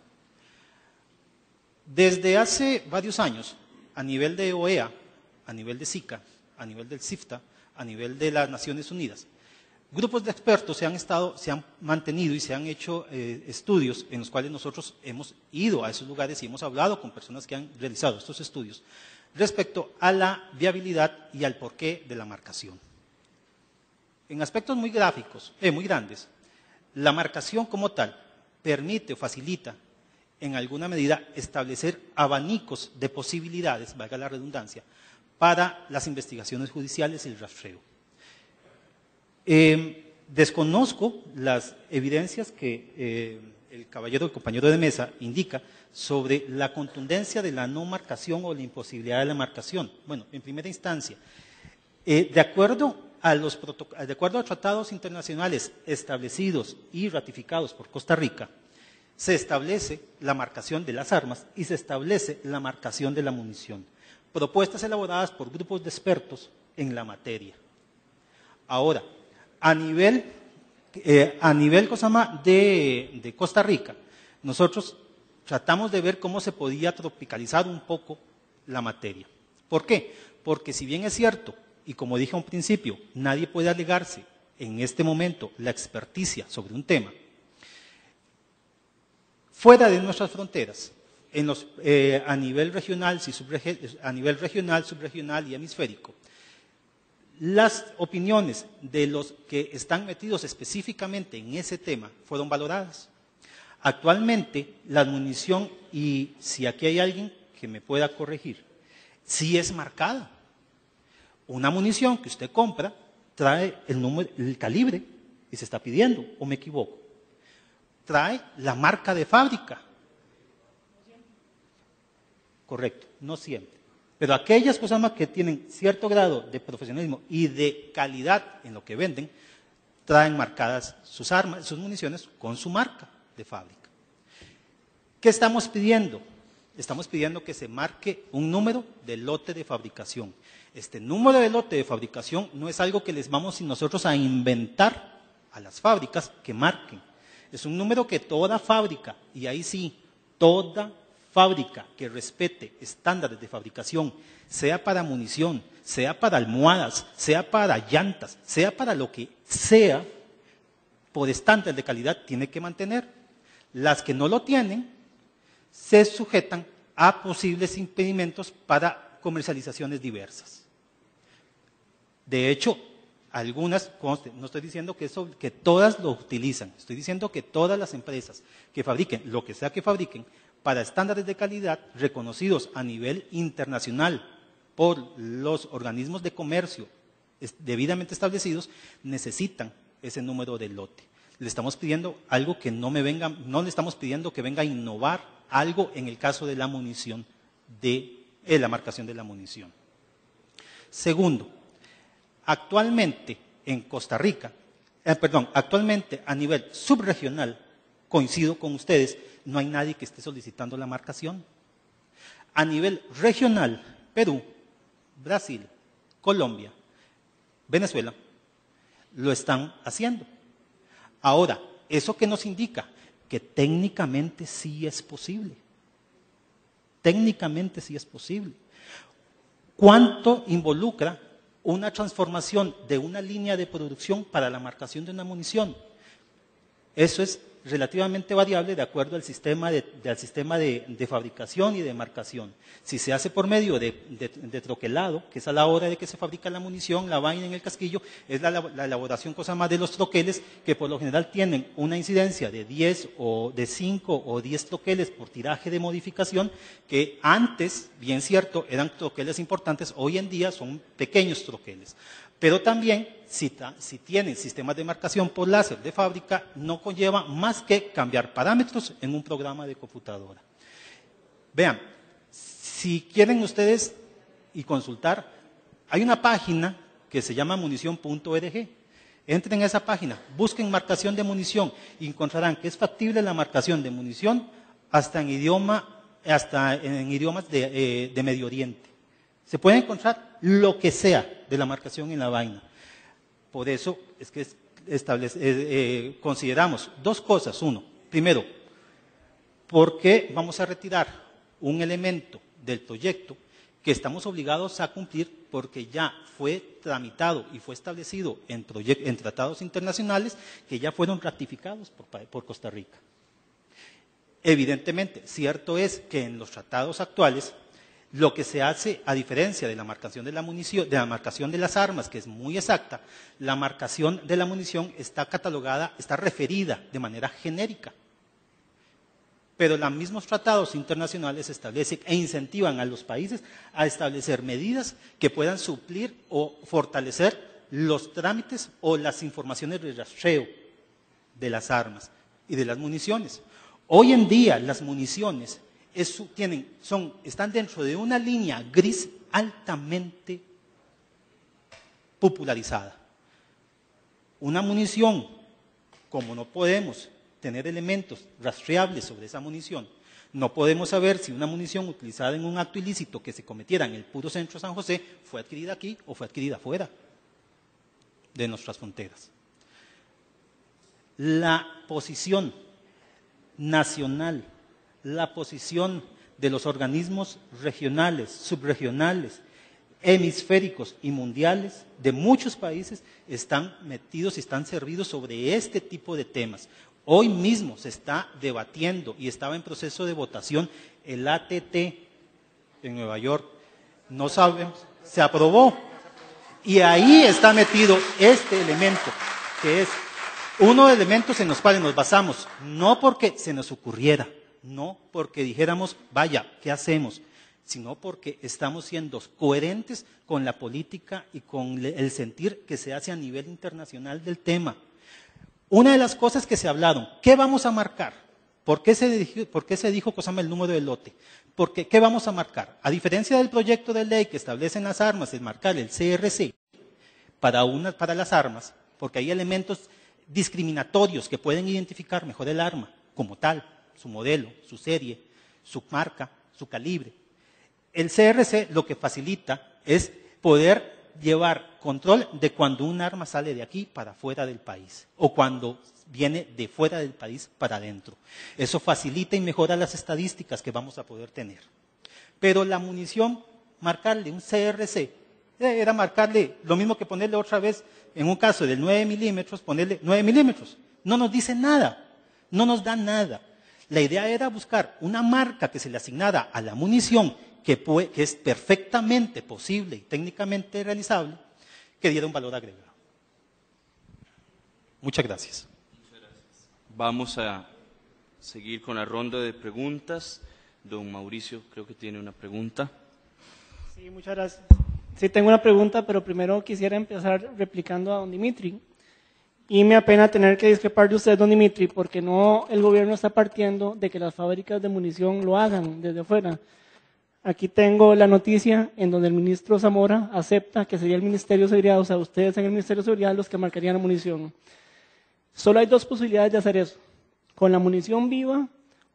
Desde hace varios años, a nivel de OEA, a nivel de SICA, a nivel del CIFTA, a nivel de las Naciones Unidas, grupos de expertos se han mantenido y se han hecho estudios en los cuales nosotros hemos ido a esos lugares y hemos hablado con personas que han realizado estos estudios respecto a la viabilidad y al porqué de la marcación. En aspectos muy grandes, la marcación como tal permite o facilita en alguna medida establecer abanicos de posibilidades, valga la redundancia, para las investigaciones judiciales y el rastreo. Desconozco las evidencias que el compañero de mesa indica sobre la contundencia de la no marcación o la imposibilidad de la marcación. Bueno, en primera instancia, de acuerdo a tratados internacionales establecidos y ratificados por Costa Rica, se establece la marcación de las armas y se establece la marcación de la munición. Propuestas elaboradas por grupos de expertos en la materia. Ahora, a nivel de Costa Rica, nosotros tratamos de ver cómo se podía tropicalizar un poco la materia. ¿Por qué? Porque si bien es cierto, y como dije a un principio, nadie puede alegarse en este momento la experticia sobre un tema, fuera de nuestras fronteras, a nivel regional, subregional y hemisférico, las opiniones de los que están metidos específicamente en ese tema fueron valoradas. Actualmente, la munición, y si aquí hay alguien que me pueda corregir, sí es marcada. Una munición que usted compra trae el calibre y se está pidiendo, ¿o me equivoco? Trae la marca de fábrica. Correcto, no siempre. Pero aquellas cosas que tienen cierto grado de profesionalismo y de calidad en lo que venden, traen marcadas sus armas, sus municiones con su marca de fábrica. ¿Qué estamos pidiendo? Estamos pidiendo que se marque un número de lote de fabricación. Este número de lote de fabricación no es algo que les vamos nosotros a inventar a las fábricas que marquen. Es un número que toda fábrica, y ahí sí, toda fábrica que respete estándares de fabricación, sea para munición, sea para almohadas, sea para llantas, sea para lo que sea, por estándares de calidad tiene que mantener. Las que no lo tienen se sujetan a posibles impedimentos para comercializaciones diversas. De hecho, algunas, no estoy diciendo que todas lo utilizan, estoy diciendo que todas las empresas que fabriquen lo que sea que fabriquen para estándares de calidad reconocidos a nivel internacional por los organismos de comercio debidamente establecidos, necesitan ese número de lote. Le estamos pidiendo algo que no le estamos pidiendo que venga a innovar algo en el caso de la munición, de la marcación de la munición. Segundo, actualmente en Costa Rica, actualmente a nivel subregional, coincido con ustedes, no hay nadie que esté solicitando la marcación. A nivel regional, Perú, Brasil, Colombia, Venezuela, lo están haciendo. Ahora, ¿eso qué nos indica? Que técnicamente sí es posible. Técnicamente sí es posible. ¿Cuánto involucra una transformación de una línea de producción para la marcación de una munición? Eso es relativamente variable de acuerdo al sistema de fabricación y de marcación. Si se hace por medio de troquelado, que es a la hora de que se fabrica la munición, la vaina en el casquillo, es la elaboración cosa más de los troqueles, que por lo general tienen una incidencia de 10 o de 5 o 10 troqueles por tiraje de modificación, que antes, bien cierto, eran troqueles importantes, hoy en día son pequeños troqueles. Pero también, si tienen sistemas de marcación por láser de fábrica, no conlleva más que cambiar parámetros en un programa de computadora. Vean, si quieren ustedes y consultar, hay una página que se llama munición.org. Entren a esa página, busquen marcación de munición y encontrarán que es factible la marcación de munición hasta en idiomas de Medio Oriente. Se puede encontrar lo que sea de la marcación en la vaina. Por eso es que consideramos dos cosas. Uno, primero, ¿por qué vamos a retirar un elemento del proyecto que estamos obligados a cumplir porque ya fue tramitado y fue establecido en tratados internacionales que ya fueron ratificados por Costa Rica? Evidentemente, cierto es que en los tratados actuales lo que se hace, a diferencia de la marcación de la munición, de la marcación de las armas, que es muy exacta, la marcación de la munición está catalogada, está referida de manera genérica. Pero los mismos tratados internacionales establecen e incentivan a los países a establecer medidas que puedan suplir o fortalecer los trámites o las informaciones de rastreo de las armas y de las municiones. Hoy en día las municiones están dentro de una línea gris altamente popularizada. Una munición, como no podemos tener elementos rastreables sobre esa munición, no podemos saber si una munición utilizada en un acto ilícito que se cometiera en el puro centro de San José fue adquirida aquí o fue adquirida fuera de nuestras fronteras. La posición nacional, la posición de los organismos regionales, subregionales, hemisféricos y mundiales de muchos países están metidos y están servidos sobre este tipo de temas. Hoy mismo se está debatiendo y estaba en proceso de votación el ATT en Nueva York. No sabemos, se aprobó. Y ahí está metido este elemento, que es uno de los elementos en los cuales nos basamos, no porque se nos ocurriera, no porque dijéramos, vaya, ¿qué hacemos?, sino porque estamos siendo coherentes con la política y con el sentir que se hace a nivel internacional del tema. Una de las cosas que se hablaron, ¿qué vamos a marcar? ¿Por qué se dijo cosame el número del lote? Porque, ¿qué vamos a marcar? A diferencia del proyecto de ley que establecen las armas, el marcar el CRC para las armas, porque hay elementos discriminatorios que pueden identificar mejor el arma como tal, su modelo, su serie, su marca, su calibre. El CRC lo que facilita es poder llevar control de cuando un arma sale de aquí para fuera del país o cuando viene de fuera del país para adentro. Eso facilita y mejora las estadísticas que vamos a poder tener. Pero la munición, marcarle un CRC, era marcarle lo mismo que ponerle otra vez, en un caso del 9 milímetros, ponerle 9 milímetros. No nos dice nada, no nos da nada. La idea era buscar una marca que se le asignara a la munición, que es perfectamente posible y técnicamente realizable, que diera un valor agregado. Muchas gracias.
Vamos a seguir con la ronda de preguntas. Don Mauricio, creo que tiene una pregunta.
Sí, muchas gracias. Sí, tengo una pregunta, pero primero quisiera empezar replicando a don Dimitri. Y me apena tener que discrepar de usted, don Dimitri, porque no el gobierno está partiendo de que las fábricas de munición lo hagan desde afuera. Aquí tengo la noticia en donde el ministro Zamora acepta que sería el Ministerio de Seguridad, o sea, ustedes en el Ministerio de Seguridad los que marcarían la munición. Solo hay dos posibilidades de hacer eso, con la munición viva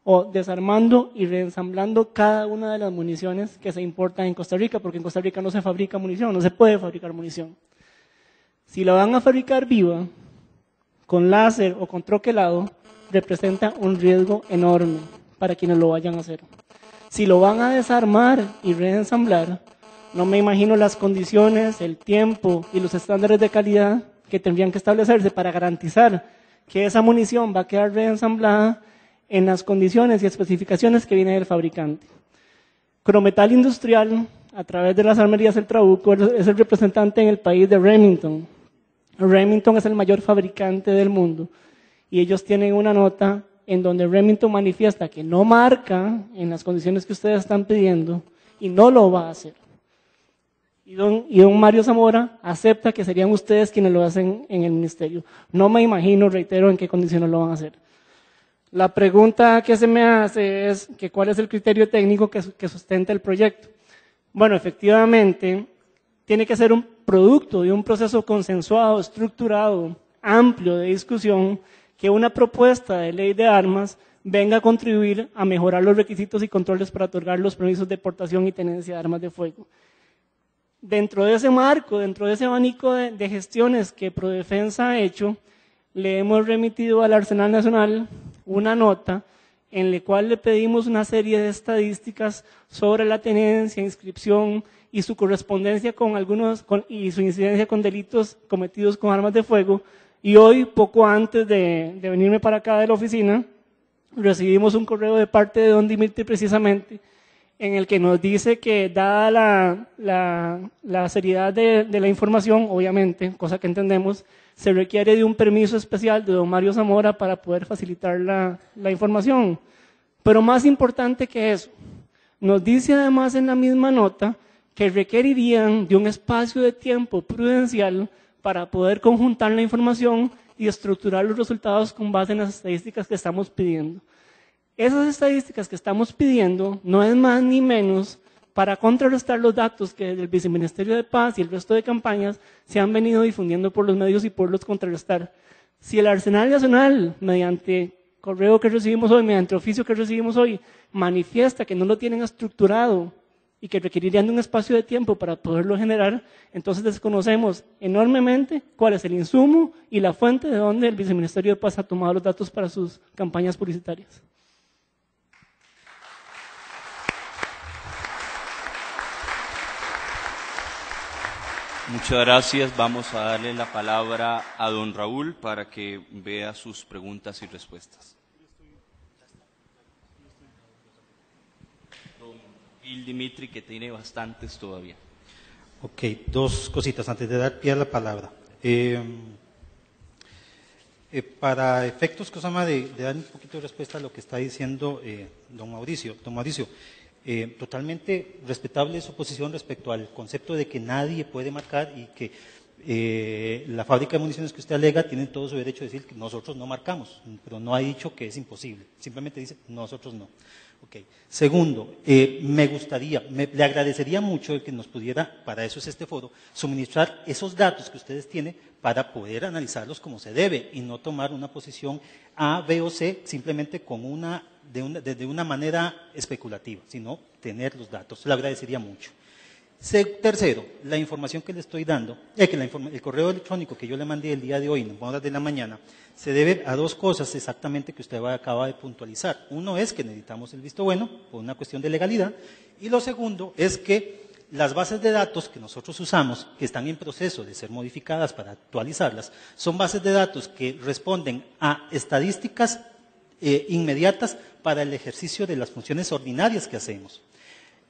o desarmando y reensamblando cada una de las municiones que se importan en Costa Rica, porque en Costa Rica no se fabrica munición, no se puede fabricar munición. Si la van a fabricar viva, con láser o con troquelado, representa un riesgo enorme para quienes lo vayan a hacer. Si lo van a desarmar y reensamblar, no me imagino las condiciones, el tiempo y los estándares de calidad que tendrían que establecerse para garantizar que esa munición va a quedar reensamblada en las condiciones y especificaciones que viene del fabricante. Crometal Industrial, a través de las armerías El Trabuco, es el representante en el país de Remington. Remington es el mayor fabricante del mundo y ellos tienen una nota en donde Remington manifiesta que no marca en las condiciones que ustedes están pidiendo y no lo va a hacer. Y don Mario Zamora acepta que serían ustedes quienes lo hacen en el ministerio. No me imagino, reitero, en qué condiciones lo van a hacer. La pregunta que se me hace es que cuál es el criterio técnico que sustenta el proyecto. Bueno, efectivamente, tiene que ser un producto de un proceso consensuado, estructurado, amplio de discusión, que una propuesta de ley de armas venga a contribuir a mejorar los requisitos y controles para otorgar los permisos de portación y tenencia de armas de fuego. Dentro de ese marco, dentro de ese abanico de gestiones que Prodefensa ha hecho, le hemos remitido al Arsenal Nacional una nota en la cual le pedimos una serie de estadísticas sobre la tenencia, inscripción y su correspondencia y su incidencia con delitos cometidos con armas de fuego. Y hoy, poco antes de venirme para acá de la oficina, recibimos un correo de parte de don Dimitri precisamente, en el que nos dice que dada la seriedad de la información, obviamente, cosa que entendemos, se requiere de un permiso especial de don Mario Zamora para poder facilitar la información. Pero más importante que eso, nos dice además en la misma nota que requerirían de un espacio de tiempo prudencial para poder conjuntar la información y estructurar los resultados con base en las estadísticas que estamos pidiendo. Esas estadísticas que estamos pidiendo no es más ni menos para contrarrestar los datos que desde el Viceministerio de Paz y el resto de campañas se han venido difundiendo por los medios y poderlos contrarrestar. Si el Arsenal Nacional, mediante correo que recibimos hoy, mediante oficio que recibimos hoy, manifiesta que no lo tienen estructurado y que requerirían de un espacio de tiempo para poderlo generar, entonces desconocemos enormemente cuál es el insumo y la fuente de donde el Viceministerio de Paz ha tomado los datos para sus campañas publicitarias.
Muchas gracias. Vamos a darle la palabra a don Raúl para que vea sus preguntas y respuestas. Don Bill Dimitri, que tiene bastantes todavía.
Ok, dos cositas antes de dar pie a la palabra. Para efectos de dar un poquito de respuesta a lo que está diciendo don Mauricio. Don Mauricio, totalmente respetable su posición respecto al concepto de que nadie puede marcar y que la fábrica de municiones que usted alega tiene todo su derecho de decir que nosotros no marcamos, pero no ha dicho que es imposible, simplemente dice nosotros no. Okay. Segundo, le agradecería mucho el que nos pudiera, para eso es este foro, suministrar esos datos que ustedes tienen para poder analizarlos como se debe y no tomar una posición A, B o C simplemente de una manera especulativa, sino tener los datos. Le agradecería mucho. Tercero, la información que le estoy dando, el correo electrónico que yo le mandé el día de hoy, en horas de la mañana, se debe a dos cosas exactamente que usted acaba de puntualizar. Uno es que necesitamos el visto bueno por una cuestión de legalidad y lo segundo es que las bases de datos que nosotros usamos, que están en proceso de ser modificadas para actualizarlas, son bases de datos que responden a estadísticas inmediatas para el ejercicio de las funciones ordinarias que hacemos.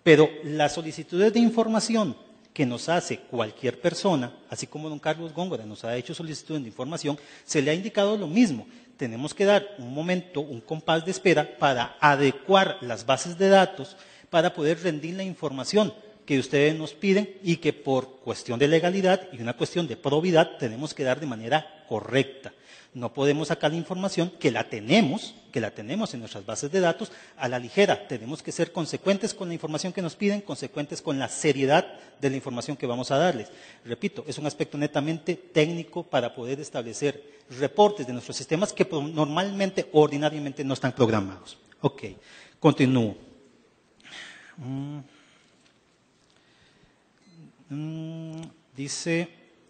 Pero las solicitudes de información que nos hace cualquier persona, así como don Carlos Góngora nos ha hecho solicitudes de información, se le ha indicado lo mismo. Tenemos que dar un momento, un compás de espera para adecuar las bases de datos para poder rendir la información que ustedes nos piden y que por cuestión de legalidad y una cuestión de probidad tenemos que dar de manera correcta. No podemos sacar la información que la tenemos en nuestras bases de datos a la ligera. Tenemos que ser consecuentes con la información que nos piden, consecuentes con la seriedad de la información que vamos a darles. Repito, es un aspecto netamente técnico para poder establecer reportes de nuestros sistemas que normalmente o ordinariamente no están programados. Ok, continúo. Dice,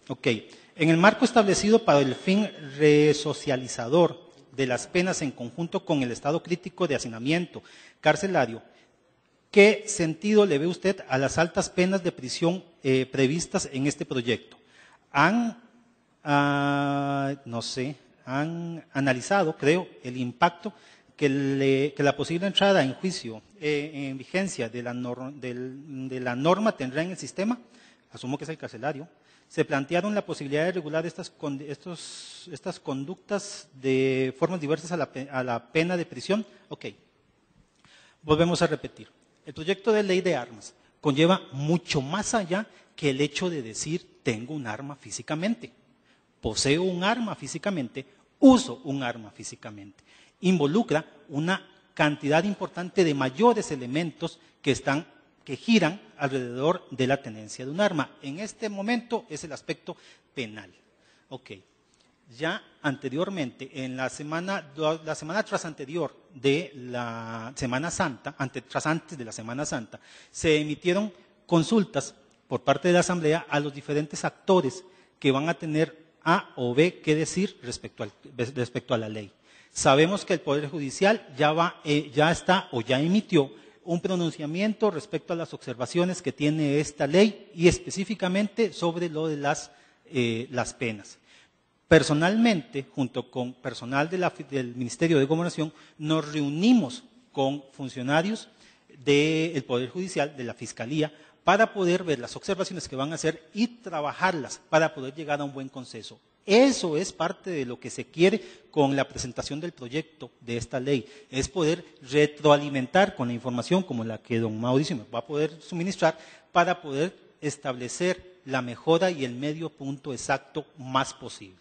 ok. En el marco establecido para el fin resocializador de las penas en conjunto con el estado crítico de hacinamiento carcelario, ¿qué sentido le ve usted a las altas penas de prisión previstas en este proyecto? No sé, han analizado, creo, el impacto que la posible entrada en juicio, en vigencia de la norma tendrá en el sistema, asumo que es el carcelario. Se plantearon la posibilidad de regular estas conductas de formas diversas a la pena de prisión. Ok, volvemos a repetir. El proyecto de ley de armas conlleva mucho más allá que el hecho de decir tengo un arma físicamente, poseo un arma físicamente, uso un arma físicamente. Involucra una cantidad importante de mayores elementos que giran alrededor de la tenencia de un arma. En este momento es el aspecto penal. Ok. Ya anteriormente, en la semana tras anterior de la Semana Santa, antes de la Semana Santa, se emitieron consultas por parte de la Asamblea a los diferentes actores que van a tener A o B que decir respecto a la ley. Sabemos que el Poder Judicial ya está o ya emitió un pronunciamiento respecto a las observaciones que tiene esta ley y específicamente sobre lo de las penas. Personalmente, junto con personal del Ministerio de Gobernación, nos reunimos con funcionarios del Poder Judicial, de la Fiscalía, para poder ver las observaciones que van a hacer y trabajarlas para poder llegar a un buen consenso. Eso es parte de lo que se quiere con la presentación del proyecto de esta ley, es poder retroalimentar con la información como la que don Mauricio me va a poder suministrar para poder establecer la mejora y el medio punto exacto más posible.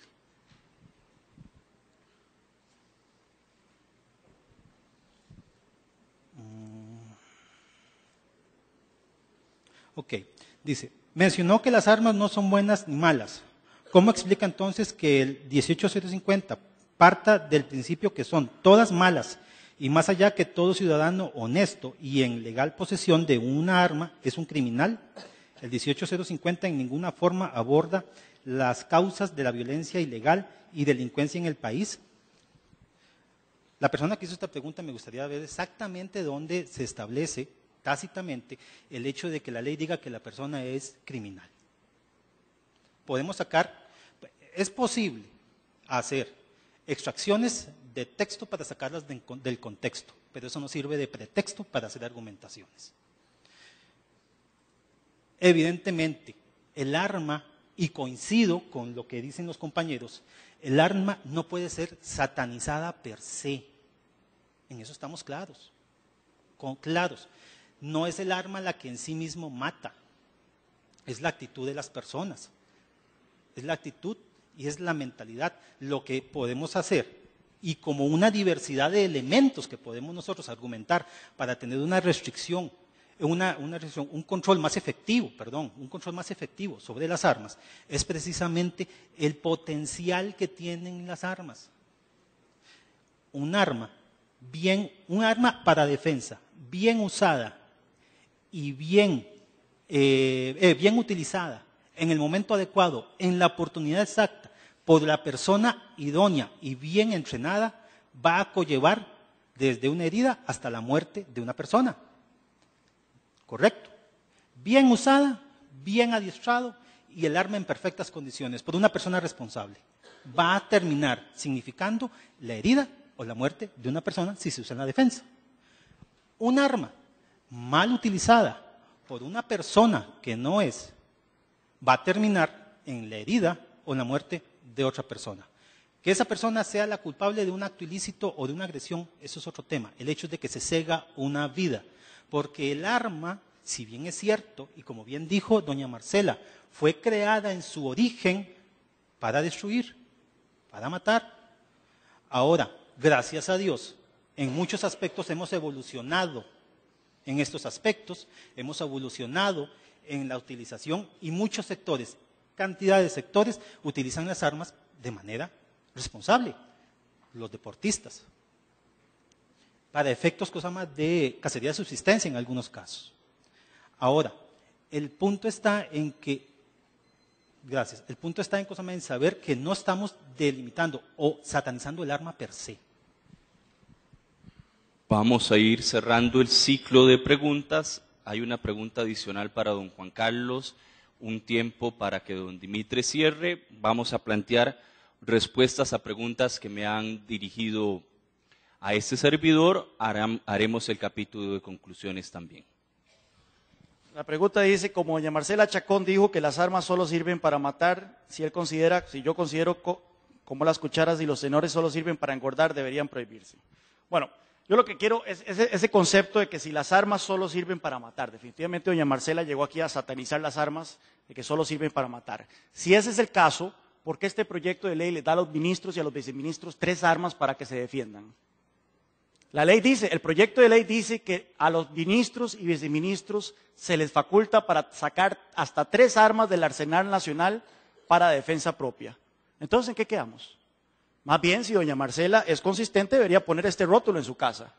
Ok, dice, mencionó que las armas no son buenas ni malas. ¿Cómo explica entonces que el 18050 parta del principio que son todas malas y más allá que todo ciudadano honesto y en legal posesión de una arma es un criminal? El 18050 en ninguna forma aborda las causas de la violencia ilegal y delincuencia en el país. La persona que hizo esta pregunta me gustaría ver exactamente dónde se establece tácitamente el hecho de que la ley diga que la persona es criminal. Podemos es posible hacer extracciones de texto para sacarlas del contexto, pero eso no sirve de pretexto para hacer argumentaciones. Evidentemente, el arma, y coincido con lo que dicen los compañeros, el arma no puede ser satanizada per se. En eso estamos claros. No es el arma la que en sí mismo mata, es la actitud de las personas, es la actitud y es la mentalidad. Lo que podemos hacer, y como una diversidad de elementos que podemos nosotros argumentar para tener una restricción, un control más efectivo sobre las armas, es precisamente el potencial que tienen las armas. Un arma para defensa, bien usada y bien utilizada en el momento adecuado, en la oportunidad exacta, por la persona idónea y bien entrenada, va a conllevar desde una herida hasta la muerte de una persona. ¿Correcto? Bien usada, bien adiestrado y el arma en perfectas condiciones por una persona responsable. Va a terminar significando la herida o la muerte de una persona si se usa en la defensa. Un arma mal utilizada por una persona que no es, va a terminar en la herida o la muerte de otra persona. Que esa persona sea la culpable de un acto ilícito o de una agresión, eso es otro tema. El hecho es de que se cega una vida. Porque el arma, si bien es cierto, y como bien dijo doña Marcela, fue creada en su origen para destruir, para matar. Ahora, gracias a Dios, en muchos aspectos hemos evolucionado en estos aspectos, hemos evolucionado en la utilización y muchos sectores, cantidad de sectores, utilizan las armas de manera responsable. Los deportistas, para efectos de cacería de subsistencia en algunos casos. Ahora, el punto está en saber que no estamos delimitando o satanizando el arma per se.
Vamos a ir cerrando el ciclo de preguntas. Hay una pregunta adicional para don Juan Carlos, un tiempo para que don Dimitri cierre. Vamos a plantear respuestas a preguntas que me han dirigido a este servidor, haremos el capítulo de conclusiones también.
La pregunta dice, como doña Marcela Chacón dijo que las armas solo sirven para matar, si yo considero como las cucharas y los tenedores solo sirven para engordar, deberían prohibirse. Bueno, yo lo que quiero es ese concepto de que si las armas solo sirven para matar. Definitivamente doña Marcela llegó aquí a satanizar las armas, de que solo sirven para matar. Si ese es el caso, ¿por qué este proyecto de ley le da a los ministros y a los viceministros 3 armas para que se defiendan? La ley dice, el proyecto de ley dice que a los ministros y viceministros se les faculta para sacar hasta 3 armas del arsenal nacional para defensa propia. Entonces, ¿en qué quedamos? Más bien, si doña Marcela es consistente, debería poner este rótulo en su casa.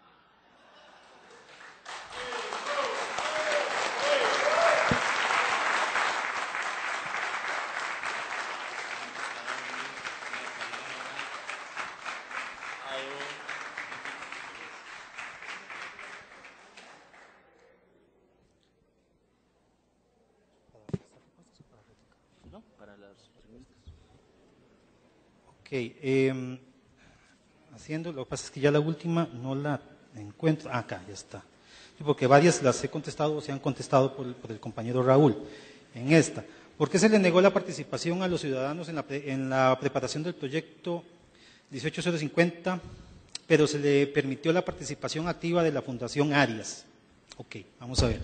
Haciendo, lo que pasa es que ya la última no la encuentro. Acá, ya está. Sí, porque varias las he contestado o se han contestado por el compañero Raúl. En esta, ¿por qué se le negó la participación a los ciudadanos en la preparación del proyecto 18050, pero se le permitió la participación activa de la Fundación Arias? Ok, vamos a ver.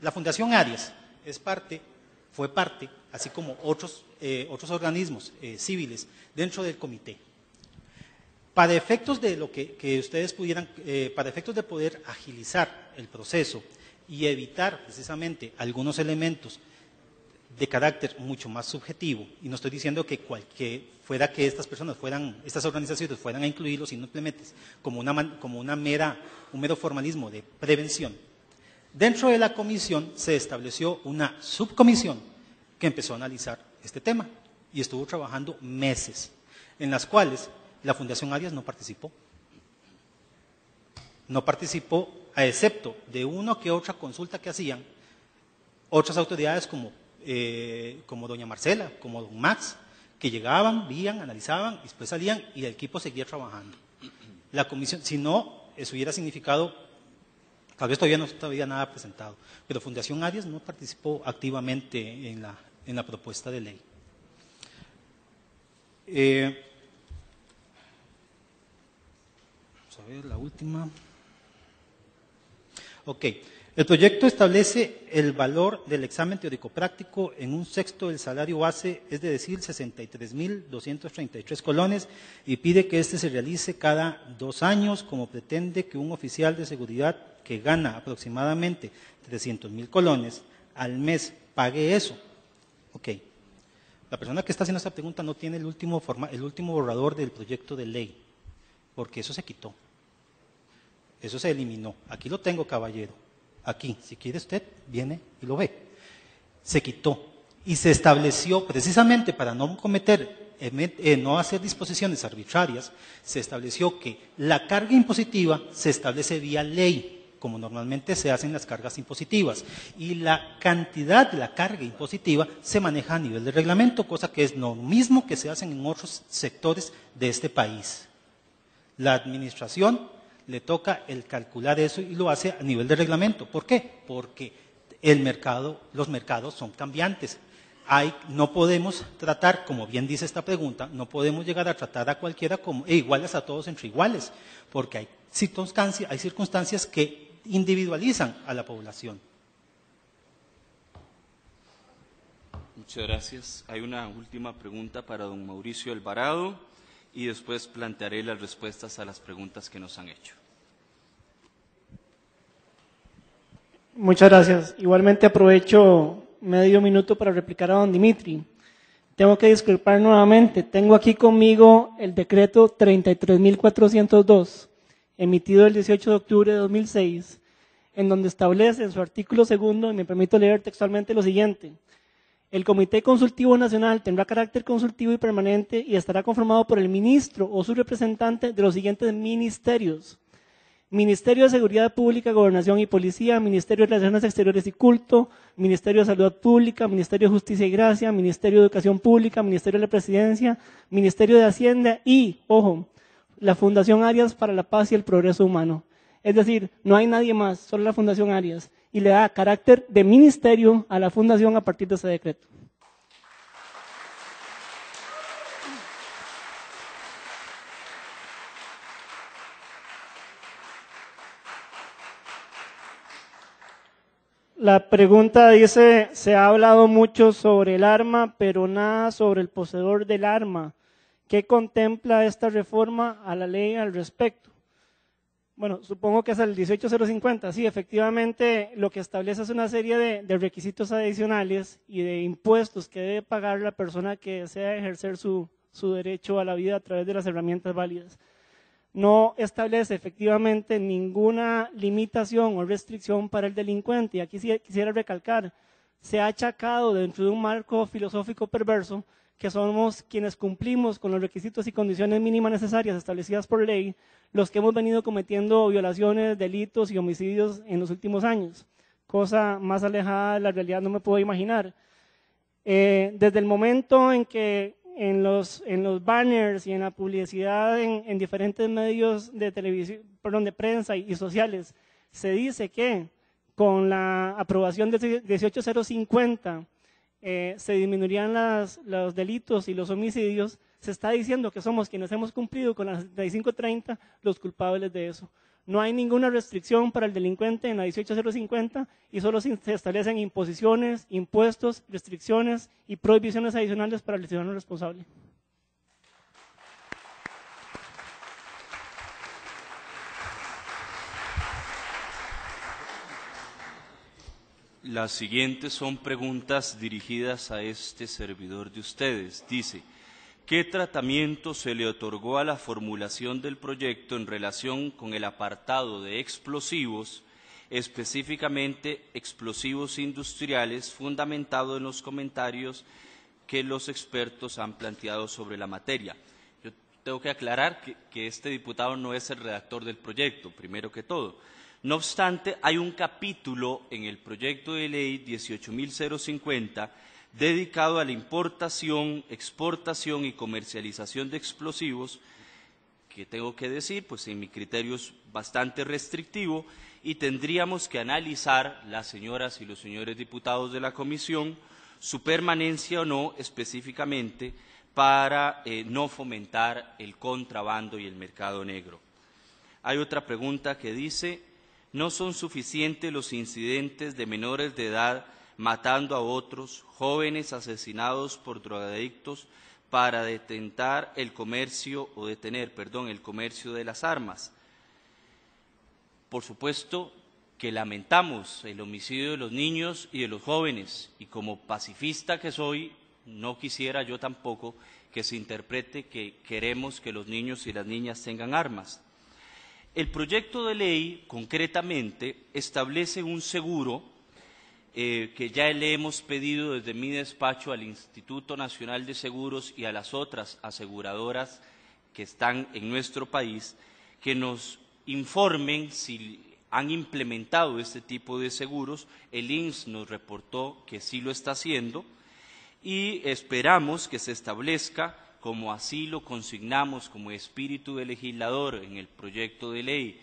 La Fundación Arias fue parte, así como otros organismos civiles, dentro del comité. Para efectos de lo que ustedes pudieran, para efectos de poder agilizar el proceso y evitar precisamente algunos elementos de carácter mucho más subjetivo, y no estoy diciendo que estas organizaciones fueran a incluirlo, simplemente como un mero formalismo de prevención. Dentro de la comisión se estableció una subcomisión que empezó a analizar este tema y estuvo trabajando meses, en las cuales la Fundación Arias no participó. No participó, a excepto de una que otra consulta que hacían otras autoridades como doña Marcela, como don Max, que llegaban, veían, analizaban, y después salían y el equipo seguía trabajando. La comisión, si no, eso hubiera significado, tal vez todavía no había nada presentado, pero Fundación Arias no participó activamente en la propuesta de ley. Vamos a ver la última. Ok. El proyecto establece el valor del examen teórico-práctico en 1/6 del salario base, es decir, 63.233 colones, y pide que este se realice cada 2 años, como pretende que un oficial de seguridad que gana aproximadamente 300.000 colones al mes pague eso. Ok. La persona que está haciendo esta pregunta no tiene el último borrador del proyecto de ley, porque eso se quitó. Eso se eliminó. Aquí lo tengo, caballero. Aquí, si quiere usted, viene y lo ve. Se quitó y se estableció, precisamente para no no hacer disposiciones arbitrarias, se estableció que la carga impositiva se establece vía ley, como normalmente se hacen las cargas impositivas, y la cantidad de la carga impositiva se maneja a nivel de reglamento, cosa que es lo mismo que se hacen en otros sectores de este país. La administración le toca el calcular eso y lo hace a nivel de reglamento. ¿Por qué? Porque los mercados son cambiantes. No podemos tratar, como bien dice esta pregunta, no podemos llegar a tratar a cualquiera como iguales a todos entre iguales, porque hay circunstancias que individualizan a la población.
Muchas gracias. Hay una última pregunta para don Mauricio Alvarado y después plantearé las respuestas a las preguntas que nos han hecho.
Muchas gracias. Igualmente aprovecho medio minuto para replicar a don Dimitri. Tengo que disculpar nuevamente. Tengo aquí conmigo el decreto 33.402, emitido el 18 de octubre de 2006, en donde establece en su artículo 2, y me permito leer textualmente lo siguiente: el Comité Consultivo Nacional tendrá carácter consultivo y permanente y estará conformado por el ministro o su representante de los siguientes ministerios: Ministerio de Seguridad Pública, Gobernación y Policía, Ministerio de Relaciones Exteriores y Culto, Ministerio de Salud Pública, Ministerio de Justicia y Gracia, Ministerio de Educación Pública, Ministerio de la Presidencia, Ministerio de Hacienda y, ojo, la Fundación Arias para la Paz y el Progreso Humano. Es decir, no hay nadie más, solo la Fundación Arias, y le da carácter de ministerio a la Fundación a partir de ese decreto. La pregunta dice, se ha hablado mucho sobre el arma, pero nada sobre el poseedor del arma. ¿Qué contempla esta reforma a la ley al respecto? Bueno, supongo que es el 18050. Sí, efectivamente, lo que establece es una serie de requisitos adicionales y de impuestos que debe pagar la persona que desea ejercer su derecho a la vida a través de las herramientas válidas. No establece efectivamente ninguna limitación o restricción para el delincuente. Y aquí sí quisiera recalcar, se ha achacado dentro de un marco filosófico perverso que somos quienes cumplimos con los requisitos y condiciones mínimas necesarias establecidas por ley, los que hemos venido cometiendo violaciones, delitos y homicidios en los últimos años. Cosa más alejada de la realidad no me puedo imaginar. Desde el momento en que en los banners y en la publicidad en diferentes medios de televisión, perdón, de prensa y sociales, se dice que con la aprobación del 18050 se disminuirían los delitos y los homicidios, se está diciendo que somos quienes hemos cumplido con la 7530 los culpables de eso. No hay ninguna restricción para el delincuente en la 18050 y solo se establecen imposiciones, impuestos, restricciones y prohibiciones adicionales para el ciudadano responsable.
Las siguientes son preguntas dirigidas a este servidor de ustedes. Dice, ¿qué tratamiento se le otorgó a la formulación del proyecto en relación con el apartado de explosivos, específicamente explosivos industriales, fundamentado en los comentarios que los expertos han planteado sobre la materia? Yo tengo que aclarar que este diputado no es el redactor del proyecto, primero que todo. No obstante, hay un capítulo en el proyecto de ley 18.050 dedicado a la importación, exportación y comercialización de explosivos, que tengo que decir, pues en mi criterio es bastante restrictivo y tendríamos que analizar, las señoras y los señores diputados de la comisión, su permanencia o no específicamente para no fomentar el contrabando y el mercado negro. Hay otra pregunta que dice, ¿no son suficientes los incidentes de menores de edad matando a otros, jóvenes asesinados por drogadictos para detener el comercio de las armas? Por supuesto que lamentamos el homicidio de los niños y de los jóvenes, y como pacifista que soy, no quisiera yo tampoco que se interprete que queremos que los niños y las niñas tengan armas. El proyecto de ley, concretamente, establece un seguro que ya le hemos pedido desde mi despacho al Instituto Nacional de Seguros y a las otras aseguradoras que están en nuestro país, que nos informen si han implementado este tipo de seguros. El INSS nos reportó que sí lo está haciendo y esperamos que se establezca, como así lo consignamos como espíritu de legislador en el proyecto de ley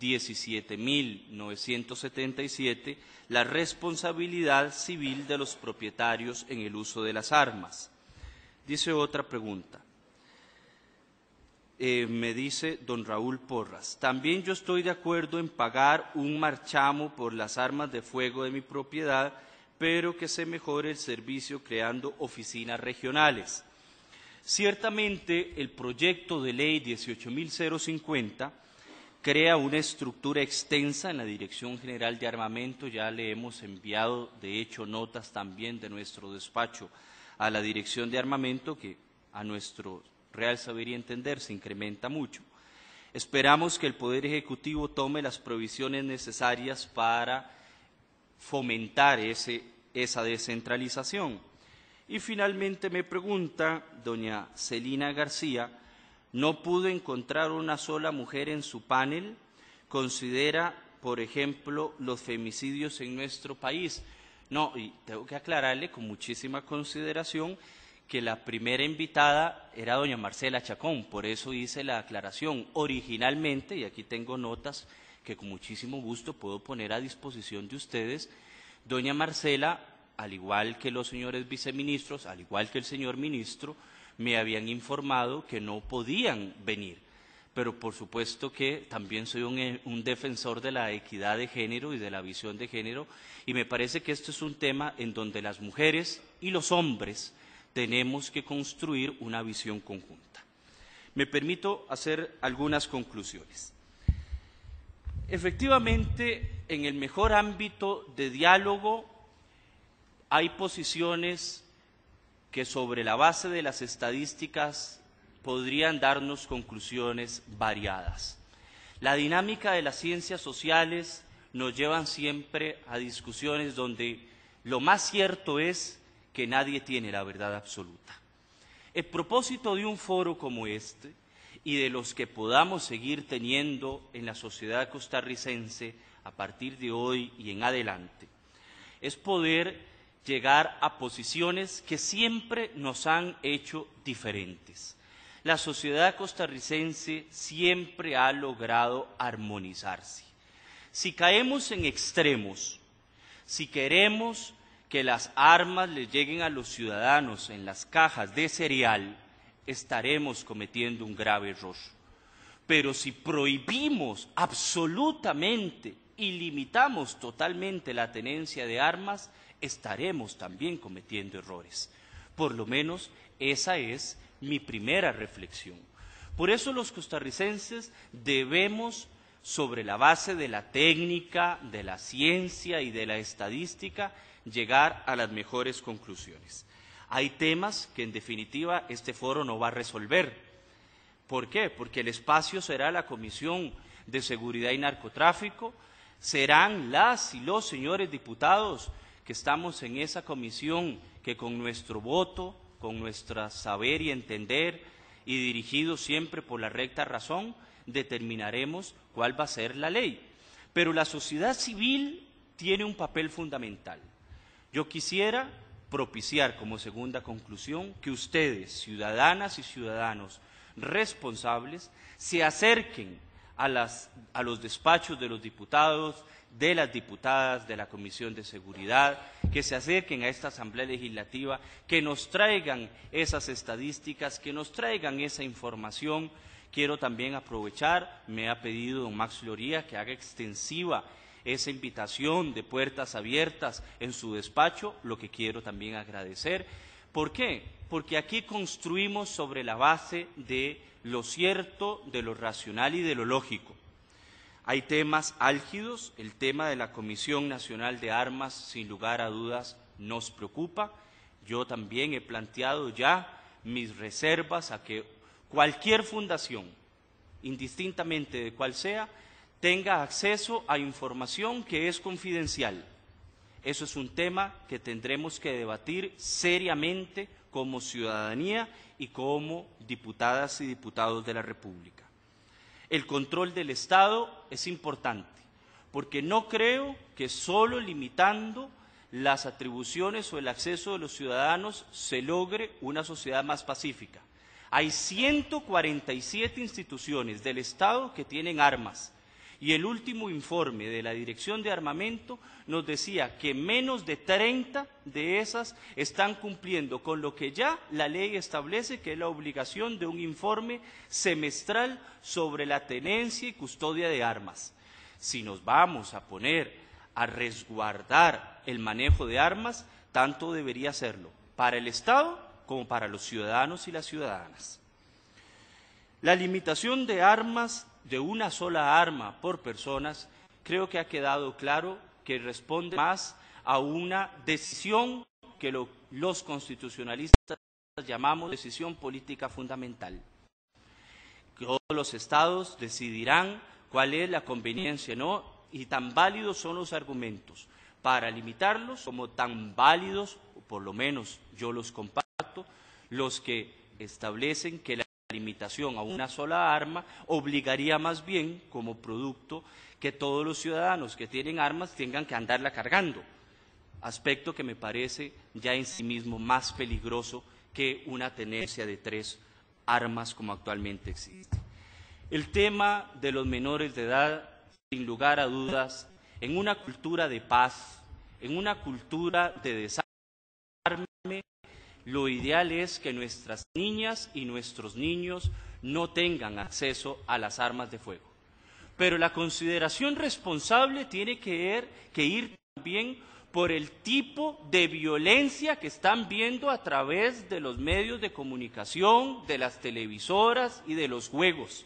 17.977, la responsabilidad civil de los propietarios en el uso de las armas. Dice otra pregunta. Me dice don Raúl Porras, también yo estoy de acuerdo en pagar un marchamo por las armas de fuego de mi propiedad, pero que se mejore el servicio creando oficinas regionales. Ciertamente, el proyecto de ley 18.050 crea una estructura extensa en la Dirección General de Armamento. Ya le hemos enviado, de hecho, notas también de nuestro despacho a la Dirección de Armamento, que a nuestro real saber y entender se incrementa mucho. Esperamos que el Poder Ejecutivo tome las provisiones necesarias para fomentar esa descentralización. Y finalmente me pregunta doña Celina García, no pude encontrar una sola mujer en su panel, considera, por ejemplo, los femicidios en nuestro país. No, y tengo que aclararle con muchísima consideración que la primera invitada era doña Marcela Chacón, por eso hice la aclaración. Originalmente, y aquí tengo notas que con muchísimo gusto puedo poner a disposición de ustedes, doña Marcela, al igual que los señores viceministros, al igual que el señor ministro, me habían informado que no podían venir. Pero por supuesto que también soy un defensor de la equidad de género y de la visión de género, y me parece que esto es un tema en donde las mujeres y los hombres tenemos que construir una visión conjunta. Me permito hacer algunas conclusiones. Efectivamente, en el mejor ámbito de diálogo hay posiciones que sobre la base de las estadísticas podrían darnos conclusiones variadas. La dinámica de las ciencias sociales nos llevan siempre a discusiones donde lo más cierto es que nadie tiene la verdad absoluta. El propósito de un foro como este y de los que podamos seguir teniendo en la sociedad costarricense a partir de hoy y en adelante es poder llegar a posiciones que siempre nos han hecho diferentes. La sociedad costarricense siempre ha logrado armonizarse. Si caemos en extremos, si queremos que las armas les lleguen a los ciudadanos en las cajas de cereal, estaremos cometiendo un grave error. Pero si prohibimos absolutamente y limitamos totalmente la tenencia de armas, estaremos también cometiendo errores. Por lo menos esa es mi primera reflexión. Por eso los costarricenses debemos, sobre la base de la técnica, de la ciencia y de la estadística, llegar a las mejores conclusiones. Hay temas que en definitiva este foro no va a resolver. ¿Por qué? Porque el espacio será la Comisión de Seguridad y Narcotráfico, serán las y los señores diputados que estamos en esa comisión que con nuestro voto, con nuestro saber y entender y dirigidos siempre por la recta razón, determinaremos cuál va a ser la ley. Pero la sociedad civil tiene un papel fundamental. Yo quisiera propiciar como segunda conclusión que ustedes, ciudadanas y ciudadanos responsables, se acerquen a los despachos de los diputados, de las diputadas de la Comisión de Seguridad, que se acerquen a esta Asamblea Legislativa, que nos traigan esas estadísticas, que nos traigan esa información. Quiero también aprovechar, me ha pedido don Max Loría que haga extensiva esa invitación de puertas abiertas en su despacho, lo que quiero también agradecer. ¿Por qué? Porque aquí construimos sobre la base de lo cierto, de lo racional y de lo lógico. Hay temas álgidos, el tema de la Comisión Nacional de Armas, sin lugar a dudas, nos preocupa. Yo también he planteado ya mis reservas a que cualquier fundación, indistintamente de cuál sea, tenga acceso a información que es confidencial. Eso es un tema que tendremos que debatir seriamente como ciudadanía y como diputadas y diputados de la República. El control del Estado es importante, porque no creo que solo limitando las atribuciones o el acceso de los ciudadanos se logre una sociedad más pacífica. Hay 147 instituciones del Estado que tienen armas, y el último informe de la Dirección de Armamento nos decía que menos de 30 de esas están cumpliendo con lo que ya la ley establece, que es la obligación de un informe semestral sobre la tenencia y custodia de armas. Si nos vamos a poner a resguardar el manejo de armas, tanto debería hacerlo para el Estado como para los ciudadanos y las ciudadanas. La limitación de armas, de una sola arma por personas, creo que ha quedado claro que responde más a una decisión que los constitucionalistas llamamos decisión política fundamental. Todos los estados decidirán cuál es la conveniencia, ¿no? Y tan válidos son los argumentos para limitarlos como tan válidos, o por lo menos yo los comparto, los que establecen que la limitación a una sola arma obligaría más bien, como producto, que todos los ciudadanos que tienen armas tengan que andarla cargando, aspecto que me parece ya en sí mismo más peligroso que una tenencia de 3 armas como actualmente existe. El tema de los menores de edad, sin lugar a dudas, en una cultura de paz, en una cultura de desarme, lo ideal es que nuestras niñas y nuestros niños no tengan acceso a las armas de fuego. Pero la consideración responsable tiene que ir también por el tipo de violencia que están viendo a través de los medios de comunicación, de las televisoras y de los juegos.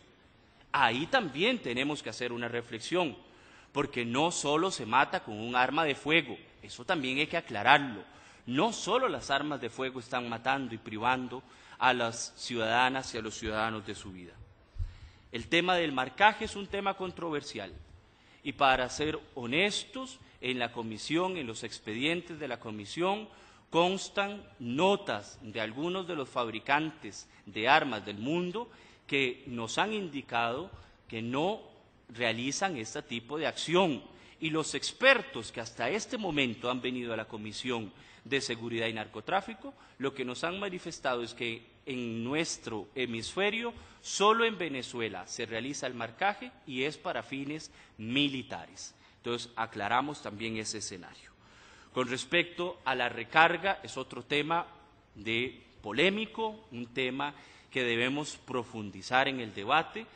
Ahí también tenemos que hacer una reflexión, porque no solo se mata con un arma de fuego, eso también hay que aclararlo. No solo las armas de fuego están matando y privando a las ciudadanas y a los ciudadanos de su vida. El tema del marcaje es un tema controversial y, para ser honestos, en la comisión, en los expedientes de la comisión, constan notas de algunos de los fabricantes de armas del mundo que nos han indicado que no realizan este tipo de acción. Y los expertos que hasta este momento han venido a la Comisión de Seguridad y Narcotráfico, lo que nos han manifestado es que en nuestro hemisferio, solo en Venezuela se realiza el marcaje y es para fines militares. Entonces, aclaramos también ese escenario. Con respecto a la recarga, es otro tema polémico, un tema que debemos profundizar en el debate.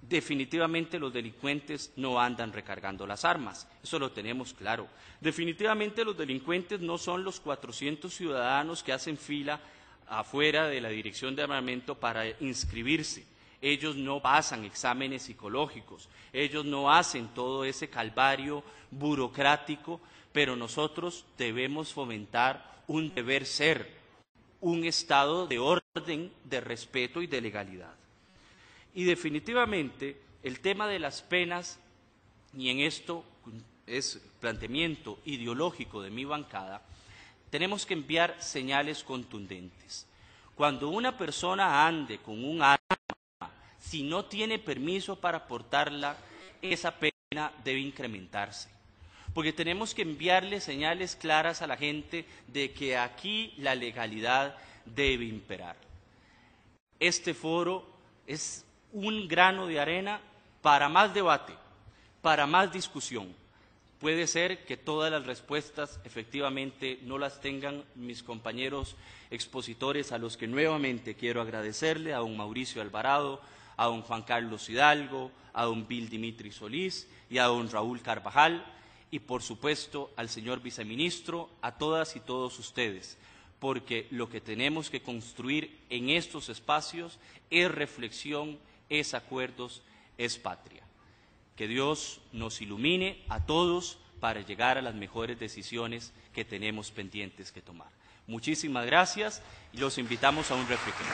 Definitivamente los delincuentes no andan recargando las armas, eso lo tenemos claro. Definitivamente los delincuentes no son los 400 ciudadanos que hacen fila afuera de la Dirección de Armamento para inscribirse. Ellos no pasan exámenes psicológicos, ellos no hacen todo ese calvario burocrático, pero nosotros debemos fomentar un deber ser, un estado de orden, de respeto y de legalidad. Y definitivamente el tema de las penas, y en esto es planteamiento ideológico de mi bancada, tenemos que enviar señales contundentes. Cuando una persona ande con un arma, si no tiene permiso para portarla, esa pena debe incrementarse. Porque tenemos que enviarle señales claras a la gente de que aquí la legalidad debe imperar. Este foro es un grano de arena para más debate, para más discusión. Puede ser que todas las respuestas efectivamente no las tengan mis compañeros expositores, a los que nuevamente quiero agradecerle, a don Mauricio Alvarado, a don Juan Carlos Hidalgo, a don Bill Dimitri Solís y a don Raúl Carvajal, y por supuesto al señor viceministro, a todas y todos ustedes, porque lo que tenemos que construir en estos espacios es reflexión, es acuerdos, es patria. Que Dios nos ilumine a todos para llegar a las mejores decisiones que tenemos pendientes que tomar. Muchísimas gracias y los invitamos a un reflexión.